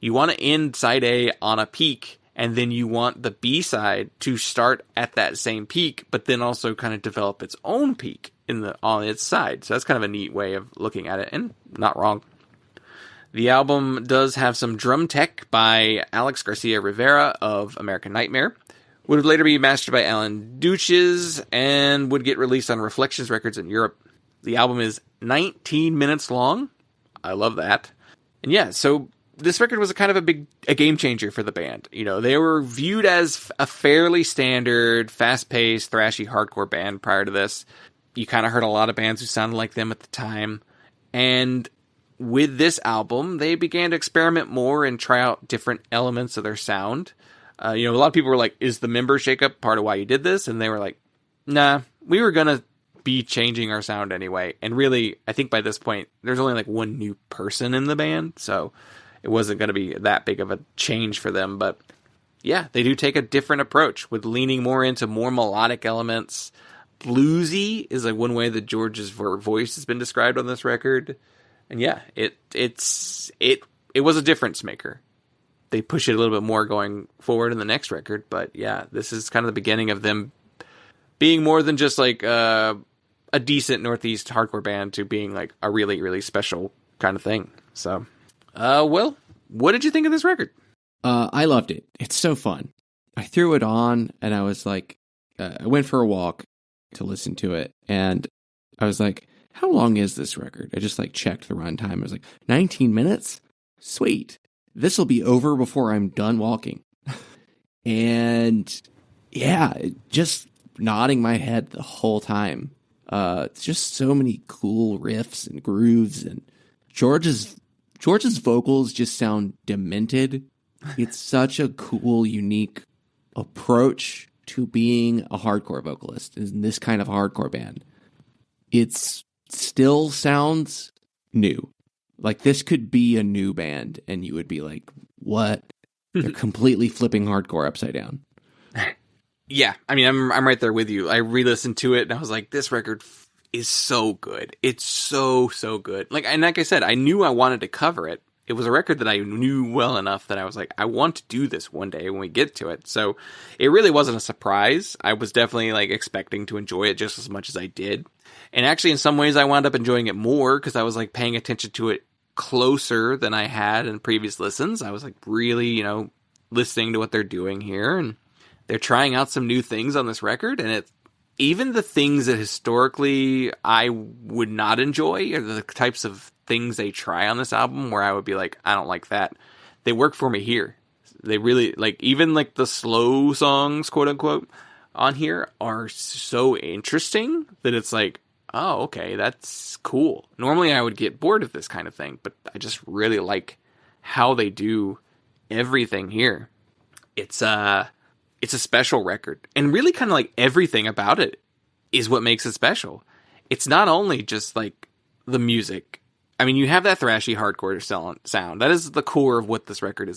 you want to end Side A on a peak, and then you want the B-side to start at that same peak, but then also kind of develop its own peak on its side. So that's kind of a neat way of looking at it, and not wrong. The album does have some drum tech by Alex Garcia Rivera of American Nightmare. Would later be mastered by Alan Duches and would get released on Reflections Records in Europe. The album is 19 minutes long. I love that. And yeah, so this record was a game changer for the band. You know, they were viewed as a fairly standard, fast-paced, thrashy hardcore band prior to this. You kind of heard a lot of bands who sounded like them at the time. And with this album, they began to experiment more and try out different elements of their sound. A lot of people were like, is the member shakeup part of why you did this? And they were like, nah, we were going to be changing our sound anyway. And really, I think by this point, there's only one new person in the band. So it wasn't going to be that big of a change for them. But yeah, they do take a different approach with leaning more into more melodic elements. Bluesy is one way that George's voice has been described on this record. And yeah, it was a difference maker. They push it a little bit more going forward in the next record, but yeah, this is kind of the beginning of them being more than just a decent Northeast hardcore band to being a really, really special kind of thing. So, well, what did you think of this record?
I loved it. It's so fun. I threw it on and I was I went for a walk to listen to it, and I was like, how long is this record? I just checked the runtime. I was 19 minutes? Sweet. This will be over before I'm done walking. And yeah, just nodding my head the whole time. It's just so many cool riffs and grooves, and George's vocals just sound demented. It's such a cool, unique approach to being a hardcore vocalist in this kind of hardcore band. It's still sounds new. Like this could be a new band and you would be like, what? They're completely flipping hardcore upside down.
Yeah, I mean, I'm right there with you. I re-listened to it and I was like, this record is so good. It's so good. Like I said, I knew I wanted to cover it. It was a record that I knew well enough that I was like, I want to do this one day when we get to it. So it really wasn't a surprise. I was definitely like expecting to enjoy it just as much as I did. And actually, in some ways, I wound up enjoying it more because I was like paying attention to it closer than I had in previous listens. I was like really, listening to what they're doing here, and they're trying out some new things on this record. And even the things that historically I would not enjoy are the types of things they try on this album where I would be like, I don't like that. They work for me here. They really like, even like the slow songs, quote unquote, on here are so interesting that it's like, oh, okay, that's cool. Normally I would get bored of this kind of thing, but I just really like how they do everything here. It's a special record, and really kind of like everything about it is what makes it special. It's not only just like the music. I mean, you have that thrashy hardcore sound. That is the core of what this record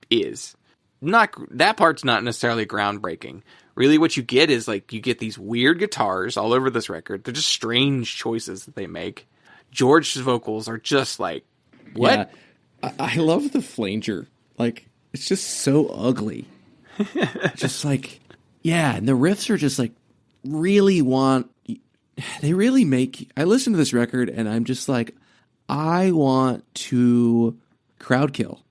is. Not that part's not necessarily groundbreaking. Really what you get is like you get these weird guitars all over this record. They're just strange choices that they make. George's vocals are just like, what?
Yeah, I love the flanger. Like, it's just so ugly. Just like, yeah, and the riffs are just like they really make, I listen to this record and I'm just like, I want to crowd kill.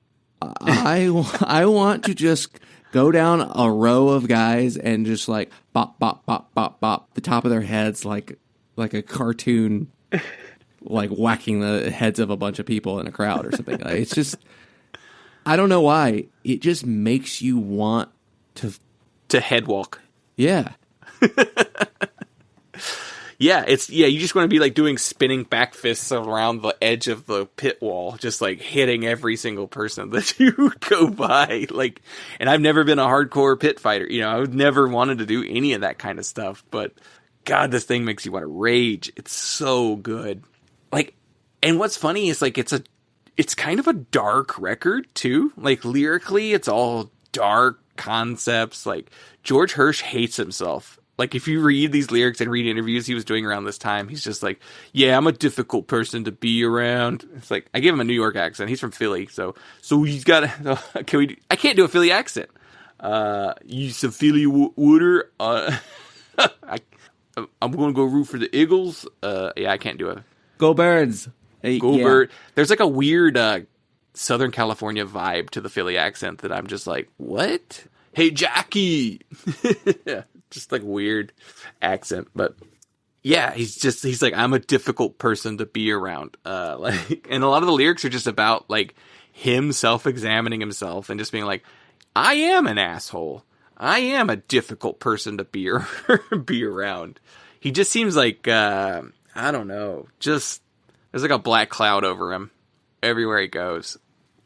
I want to just go down a row of guys and just like bop, bop, bop, bop, bop the top of their heads like a cartoon, like whacking the heads of a bunch of people in a crowd or something. Like, it's just, I don't know why. It just makes you want to
head walk.
Yeah.
Yeah, you just want to be like doing spinning back fists around the edge of the pit wall, just like hitting every single person that you go by. Like, and I've never been a hardcore pit fighter. I would never wanted to do any of that kind of stuff, but God, this thing makes you want to rage. It's so good. Like, and what's funny is like, it's kind of a dark record too. Like lyrically, it's all dark concepts. Like George Hirsch hates himself. Like, if you read these lyrics and read interviews he was doing around this time, he's just like, yeah, I'm a difficult person to be around. It's like, I give him a New York accent. He's from Philly. So he's got I can't do a Philly accent. You some Philly Wooder. I'm going to go root for the Eagles. Yeah, I can't do it.
Go Birds. Hey,
Go Bird. There's like a weird Southern California vibe to the Philly accent that I'm just like, what? Hey, Jackie. Yeah. Just like weird accent, but yeah, he's like, I'm a difficult person to be around. Like, and a lot of the lyrics are just about like him self-examining himself and just being like, I am an asshole. I am a difficult person to be around. He just seems like, I don't know, just there's like a black cloud over him everywhere he goes.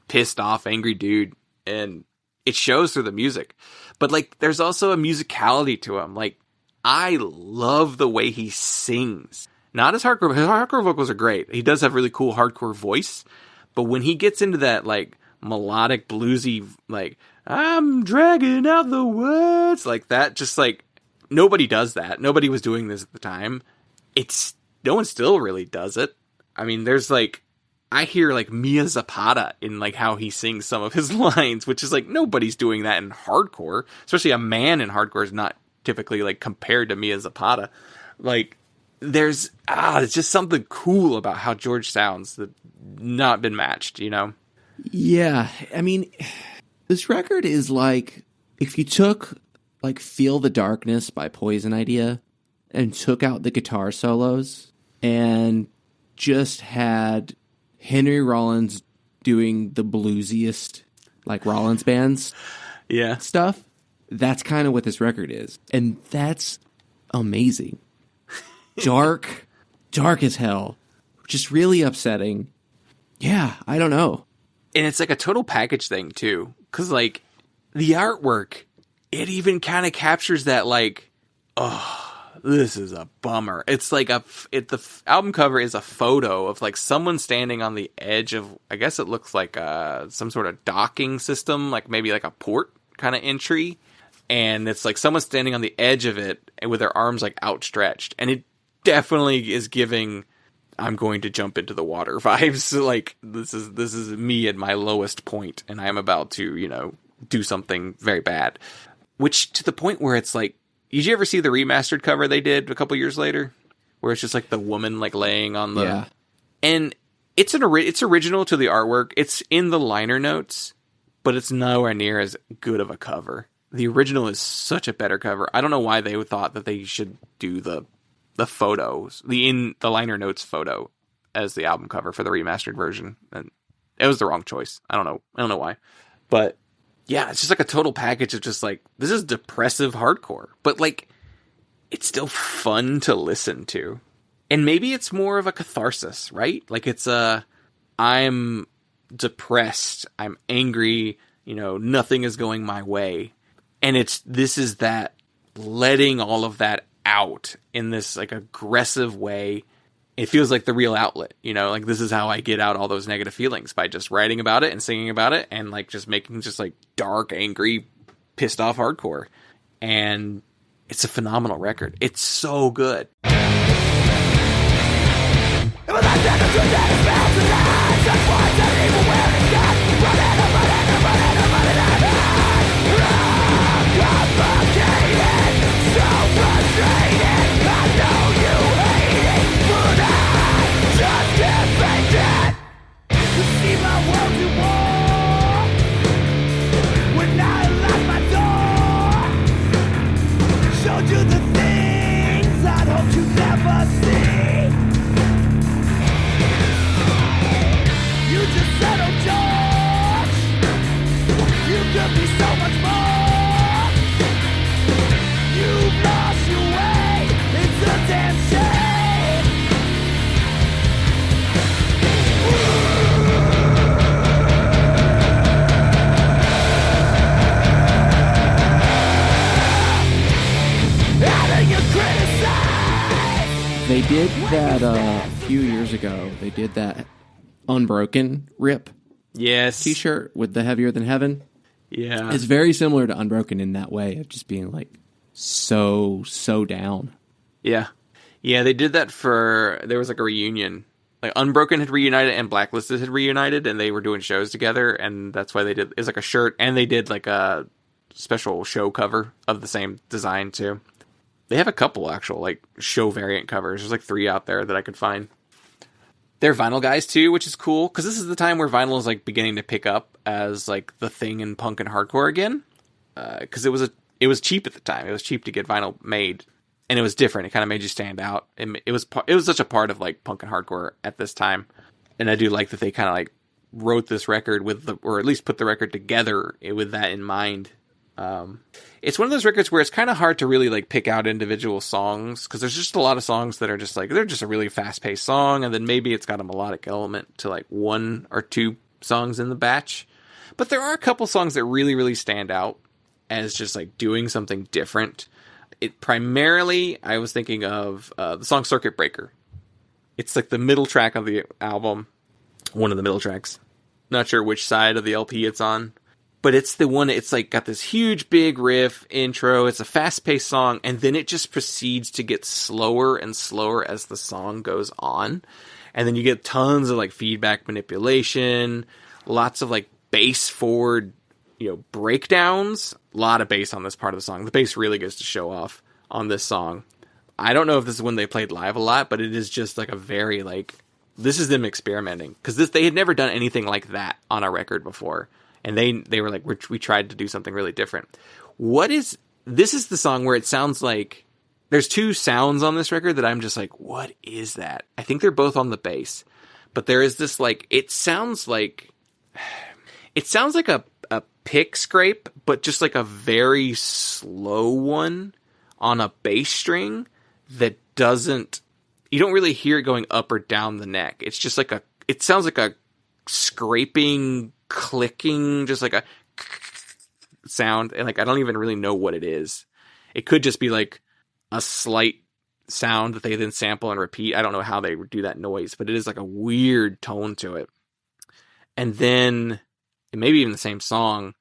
Pissed off, angry dude. And it shows through the music. But like, there's also a musicality to him. Like, I love the way he sings. Not his hardcore vocals are great. He does have really cool hardcore voice. But when he gets into that like melodic bluesy, like, I'm dragging out the words, like that, just like, nobody does that. Nobody was doing this at the time. No one still really does it. I mean, there's like, I hear like Mia Zapata in like how he sings some of his lines, which is like nobody's doing that in hardcore, especially a man in hardcore is not typically like compared to Mia Zapata. Like there's it's just something cool about how George sounds that not been matched,
Yeah, I mean, this record is like if you took like Feel the Darkness by Poison Idea and took out the guitar solos and just had Henry Rollins doing the bluesiest, like Rollins bands,
yeah,
stuff. that's kind of what this record is. And that's amazing. Dark as hell. Just really upsetting. Yeah, I don't know.
And it's like a total package thing too. Cause like the artwork, it even kind of captures that like, oh, this is a bummer. It's like the album cover is a photo of like someone standing on the edge of, I guess it looks like some sort of docking system, like maybe like a port kind of entry. And it's like someone standing on the edge of it with their arms like outstretched. And it definitely is giving, I'm going to jump into the water vibes. Like this is me at my lowest point and I am about to, do something very bad. Which to the point where it's like, did you ever see the remastered cover they did a couple years later? Where it's just like the woman like laying on the...
Yeah.
And it's original to the artwork. It's in the liner notes, but it's nowhere near as good of a cover. The original is such a better cover. I don't know why they thought that they should do the photos, the liner notes photo as the album cover for the remastered version. And it was the wrong choice. I don't know why. But yeah, it's just like a total package of just like, this is depressive hardcore, but like, it's still fun to listen to. And maybe it's more of a catharsis, right? Like it's I'm depressed, I'm angry, nothing is going my way. And this is that letting all of that out in this like aggressive way. It feels like the real outlet, like this is how I get out all those negative feelings, by just writing about it and singing about it and like just making just like dark, angry, pissed off hardcore. And it's a phenomenal record. It's so good.
They did that a few years ago. They did that Unbroken rip t-shirt with the Heavier Than Heaven.
Yeah.
It's very similar to Unbroken in that way of just being like so down.
Yeah. Yeah, they did that there was like a reunion. Like Unbroken had reunited and Blacklisted had reunited and they were doing shows together and that's why it's like a shirt and they did like a special show cover of the same design too. They have a couple actual like show variant covers. There's like 3 out there that I could find. They're vinyl guys too, which is cool because this is the time where vinyl is like beginning to pick up as like the thing in punk and hardcore again. Because it was cheap at the time. It was cheap to get vinyl made, and it was different. It kind of made you stand out. And it was such a part of like punk and hardcore at this time. And I do like that they kind of like wrote this record or at least put the record together with that in mind. It's one of those records where it's kind of hard to really like pick out individual songs because there's just a lot of songs that are just like, they're just a really fast paced song. And then maybe it's got a melodic element to like 1 or 2 songs in the batch. But there are a couple songs that really, really stand out as just like doing something different. It primarily, I was thinking of the song Circuit Breaker. It's like the middle track of the album. One of the middle tracks. Not sure which side of the LP it's on. But it's the one, it's like got this huge big riff intro. It's a fast paced song. And then it just proceeds to get slower and slower as the song goes on. And then you get tons of like feedback manipulation, lots of like bass forward, breakdowns. A lot of bass on this part of the song. The bass really gets to show off on this song. I don't know if this is when they played live a lot, but it is just like a very like, this is them experimenting. Because they had never done anything like that on a record before. And they were like, we tried to do something really different. This is the song where it sounds like, there's 2 sounds on this record that I'm just like, what is that? I think they're both on the bass. But there is this like, it sounds like a pick scrape, but just like a very slow one on a bass string that doesn't, you don't really hear it going up or down the neck. It's just like it sounds like a scraping, clicking, just like a sound. And like, I don't even really know what it is. It could just be like a slight sound that they then sample and repeat. I don't know how they do that noise, but it is like a weird tone to it. And then it may be even the same song,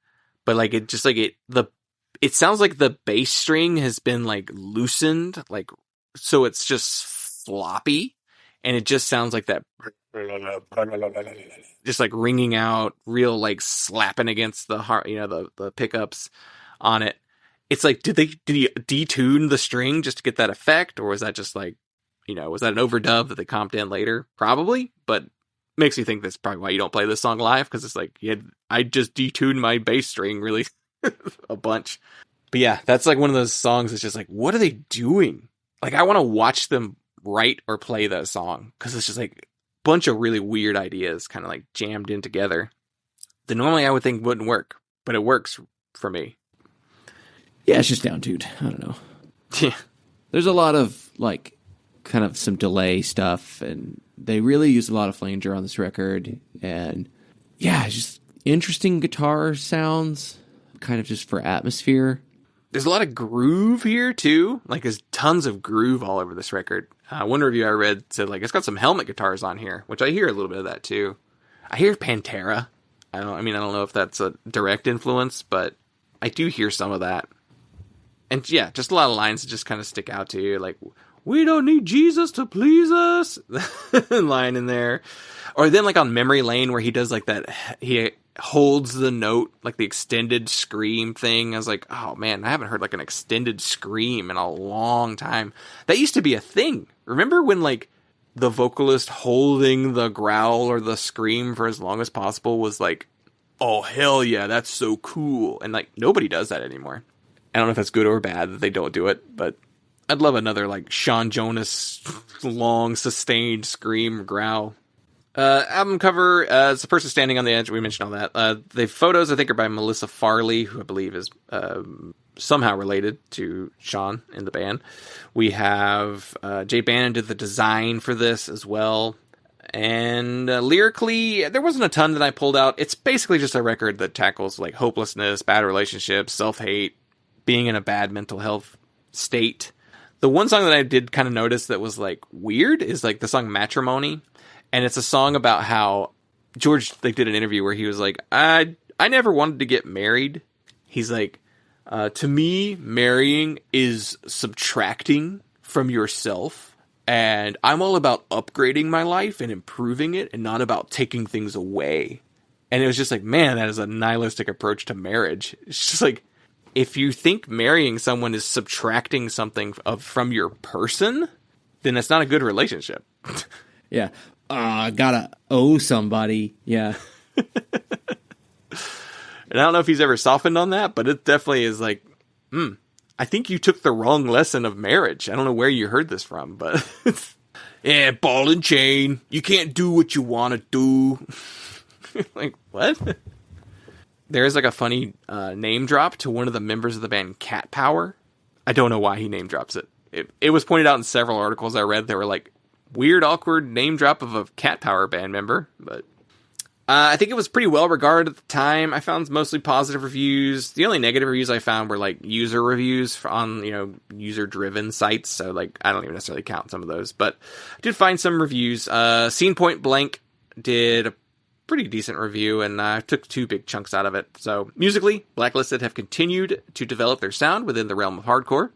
but like it just like it sounds like the bass string has been like loosened, like, so it's just floppy, and it just sounds like that, just like ringing out, real like slapping against the heart, the pickups on it. It's like, did he detune the string just to get that effect, or was that just like, was that an overdub that they comped in later? Probably, but makes me think that's probably why you don't play this song live, because it's like, I just detuned my bass string really a bunch. But yeah, that's like one of those songs that's just like, what are they doing? Like, I want to watch them write or play that song, because it's just like a bunch of really weird ideas kind of like jammed in together that normally I would think wouldn't work, but it works for me.
Yeah, it's just down-tuned. I don't know.
Yeah.
There's a lot of like kind of some delay stuff, and they really use a lot of flanger on this record, and yeah, just interesting guitar sounds, kind of just for atmosphere.
There's a lot of groove here too. Like, there's tons of groove all over this record. One review I read said like it's got some helmet guitars on here, which I hear a little bit of that too. I hear Pantera. I don't know if that's a direct influence, but I do hear some of that. And yeah, just a lot of lines that just kind of stick out to you, like, we don't need Jesus to please us, line in there. Or then like on Memory Lane, where he does like that, he holds the note, like the extended scream thing. I was like, oh man, I haven't heard like an extended scream in a long time. That used to be a thing. Remember when like the vocalist holding the growl or the scream for as long as possible was like, oh hell yeah, that's so cool. And like nobody does that anymore. I don't know if that's good or bad that they don't do it, but I'd love another like Sean Jonas long sustained scream growl. Album cover, it's a person standing on the edge. We mentioned all that. The photos I think are by Melissa Farley, who I believe is somehow related to Sean in the band. We have Jay Bannon did the design for this as well. And lyrically, there wasn't a ton that I pulled out. It's basically just a record that tackles like hopelessness, bad relationships, self-hate, being in a bad mental health state. The one song that I did kind of notice that was like weird is like the song Matrimony. And it's a song about how George like did an interview where he was like, I never wanted to get married. He's like, to me, marrying is subtracting from yourself. And I'm all about upgrading my life and improving it and not about taking things away. And it was just like, man, that is a nihilistic approach to marriage. It's just like, if you think marrying someone is subtracting something from your person, then it's not a good relationship.
Yeah. Gotta owe somebody. Yeah.
And I don't know if he's ever softened on that, but it definitely is like, I think you took the wrong lesson of marriage. I don't know where you heard this from, but yeah, ball and chain. You can't do what you want to do. Like, what? There is like a funny name drop to one of the members of the band Cat Power. I don't know why he name drops it. It was pointed out in several articles I read that were like, weird, awkward name drop of a Cat Power band member, but I think it was pretty well regarded at the time. I found mostly positive reviews. The only negative reviews I found were like user reviews on, user driven sites. So like, I don't even necessarily count some of those, but I did find some reviews. Scene Point Blank did a pretty decent review, and I took 2 big chunks out of it. So musically, Blacklisted have continued to develop their sound within the realm of hardcore.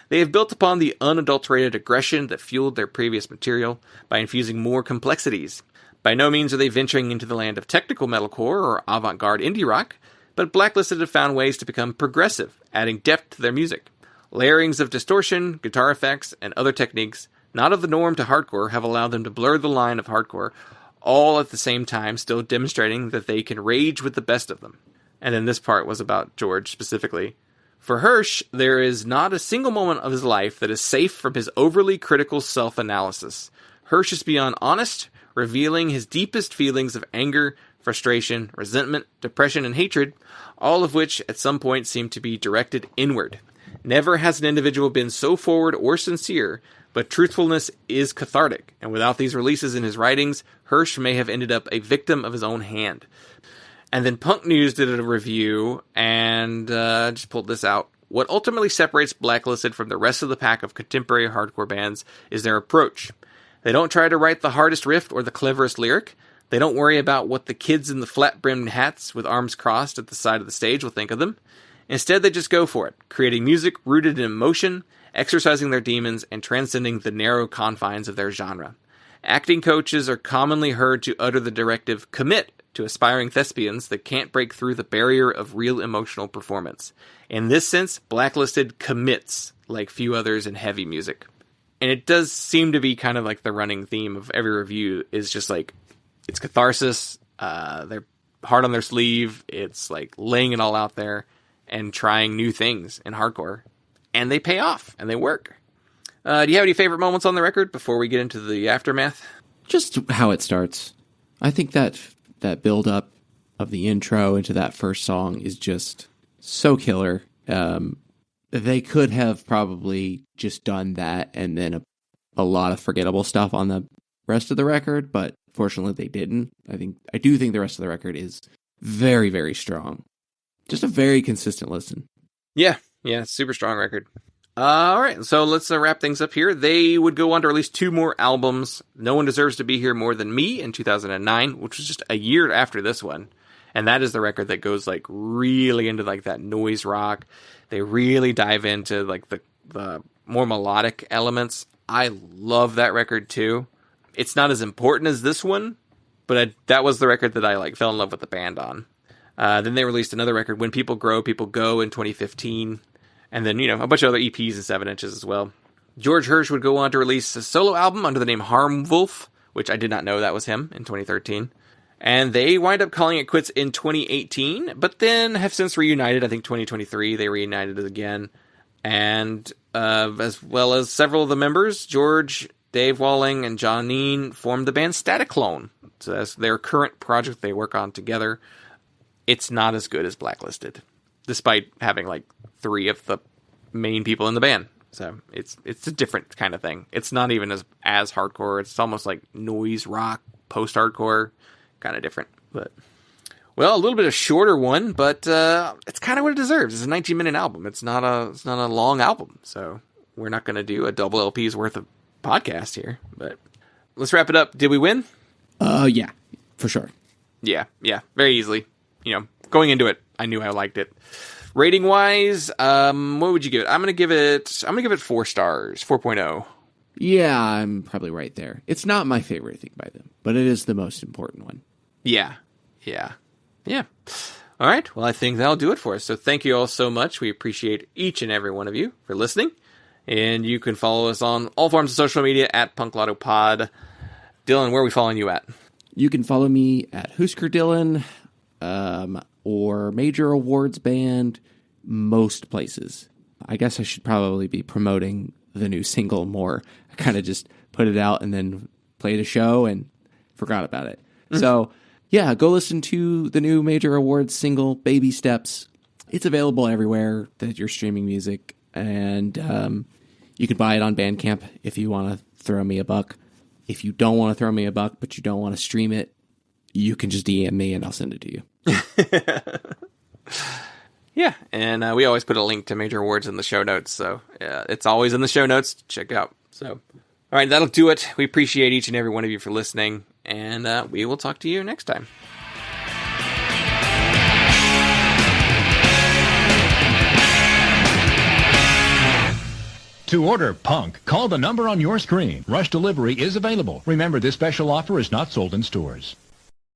They have built upon the unadulterated aggression that fueled their previous material by infusing more complexities. By no means are they venturing into the land of technical metalcore or avant-garde indie rock, but Blacklisted have found ways to become progressive, adding depth to their music. Layerings of distortion, guitar effects, and other techniques not of the norm to hardcore have allowed them to blur the line of hardcore, all at the same time still demonstrating that they can rage with the best of them. And then this part was about George specifically. For Hirsch, there is not a single moment of his life that is safe from his overly critical self-analysis. Hirsch is beyond honest, revealing his deepest feelings of anger, frustration, resentment, depression, and hatred, all of which at some point seem to be directed inward. Never has an individual been so forward or sincere, but truthfulness is cathartic, and without these releases in his writings, Hirsch may have ended up a victim of his own hand. And then Punk News did a review, and just pulled this out. What ultimately separates Blacklisted from the rest of the pack of contemporary hardcore bands is their approach. They don't try to write the hardest riff or the cleverest lyric. They don't worry about what the kids in the flat-brimmed hats with arms crossed at the side of the stage will think of them. Instead, they just go for it, creating music rooted in emotion, exercising their demons, and transcending the narrow confines of their genre. Acting coaches are commonly heard to utter the directive, commit, to aspiring thespians that can't break through the barrier of real emotional performance. In this sense, Blacklisted commits like few others in heavy music. And it does seem to be kind of like the running theme of every review is just like, it's catharsis, they're hard on their sleeve, it's like laying it all out there and trying new things in hardcore. And they pay off, and they work. Do you have any favorite moments on the record before we get into the aftermath?
Just how it starts. I think that build-up of the intro into that first song is just so killer. They could have probably just done that and then a lot of forgettable stuff on the rest of the record, but fortunately they didn't. I do think the rest of the record is very, very strong. Just a very consistent listen.
Yeah, super strong record. All right, so let's wrap things up here. They would go on to release 2 more albums. No One Deserves to Be Here More Than Me in 2009, which was just a year after this one. And that is the record that goes like really into like that noise rock. They really dive into like the more melodic elements. I love that record too. It's not as important as this one, but that was the record that I like fell in love with the band on. Then they released another record, When People Grow, People Go, in 2015. And then, a bunch of other EPs and 7-inches as well. George Hirsch would go on to release a solo album under the name Harmwolf, which I did not know that was him, in 2013. And they wind up calling it quits in 2018, but then have since reunited. I think 2023, they reunited again. And as well as several of the members, George, Dave Walling, and Janine formed the band Static Clone. So that's their current project they work on together. It's not as good as Blacklisted, despite having like 3 of the main people in the band. So it's a different kind of thing. It's not even as hardcore. It's almost like noise rock, post-hardcore, kind of different. But well, a little bit of shorter one, but it's kind of what it deserves. It's a 19-minute album. It's not a long album. So we're not going to do a double LP's worth of podcast here. But let's wrap it up. Did we win?
Yeah, for sure.
Yeah, very easily. Going into it, I knew I liked it. Rating wise, what would you give it? I'm gonna give it 4 stars, 4.0.
Yeah, I'm probably right there. It's not my favorite thing by them, but it is the most important one.
Yeah. All right. Well, I think that'll do it for us. So thank you all so much. We appreciate each and every one of you for listening. And you can follow us on all forms of social media at PunkLottoPod. Dylan, where are we following you at?
You can follow me at Husker Dylan, or Major Awards Band, most places. I guess I should probably be promoting the new single more. I kind of just put it out and then played a show and forgot about it. Mm-hmm. So, yeah, go listen to the new Major Awards single, Baby Steps. It's available everywhere that you're streaming music, and you can buy it on Bandcamp if you want to throw me a buck. If you don't want to throw me a buck, but you don't want to stream it, you can just DM me and I'll send it to you.
Yeah, and we always put a link to Major Awards in the show notes, so it's always in the show notes. Check out. So, all right, that'll do it. We appreciate each and every one of you for listening, and we will talk to you next time.
To order Punk, call the number on your screen. Rush delivery is available. Remember, this special offer is not sold in stores.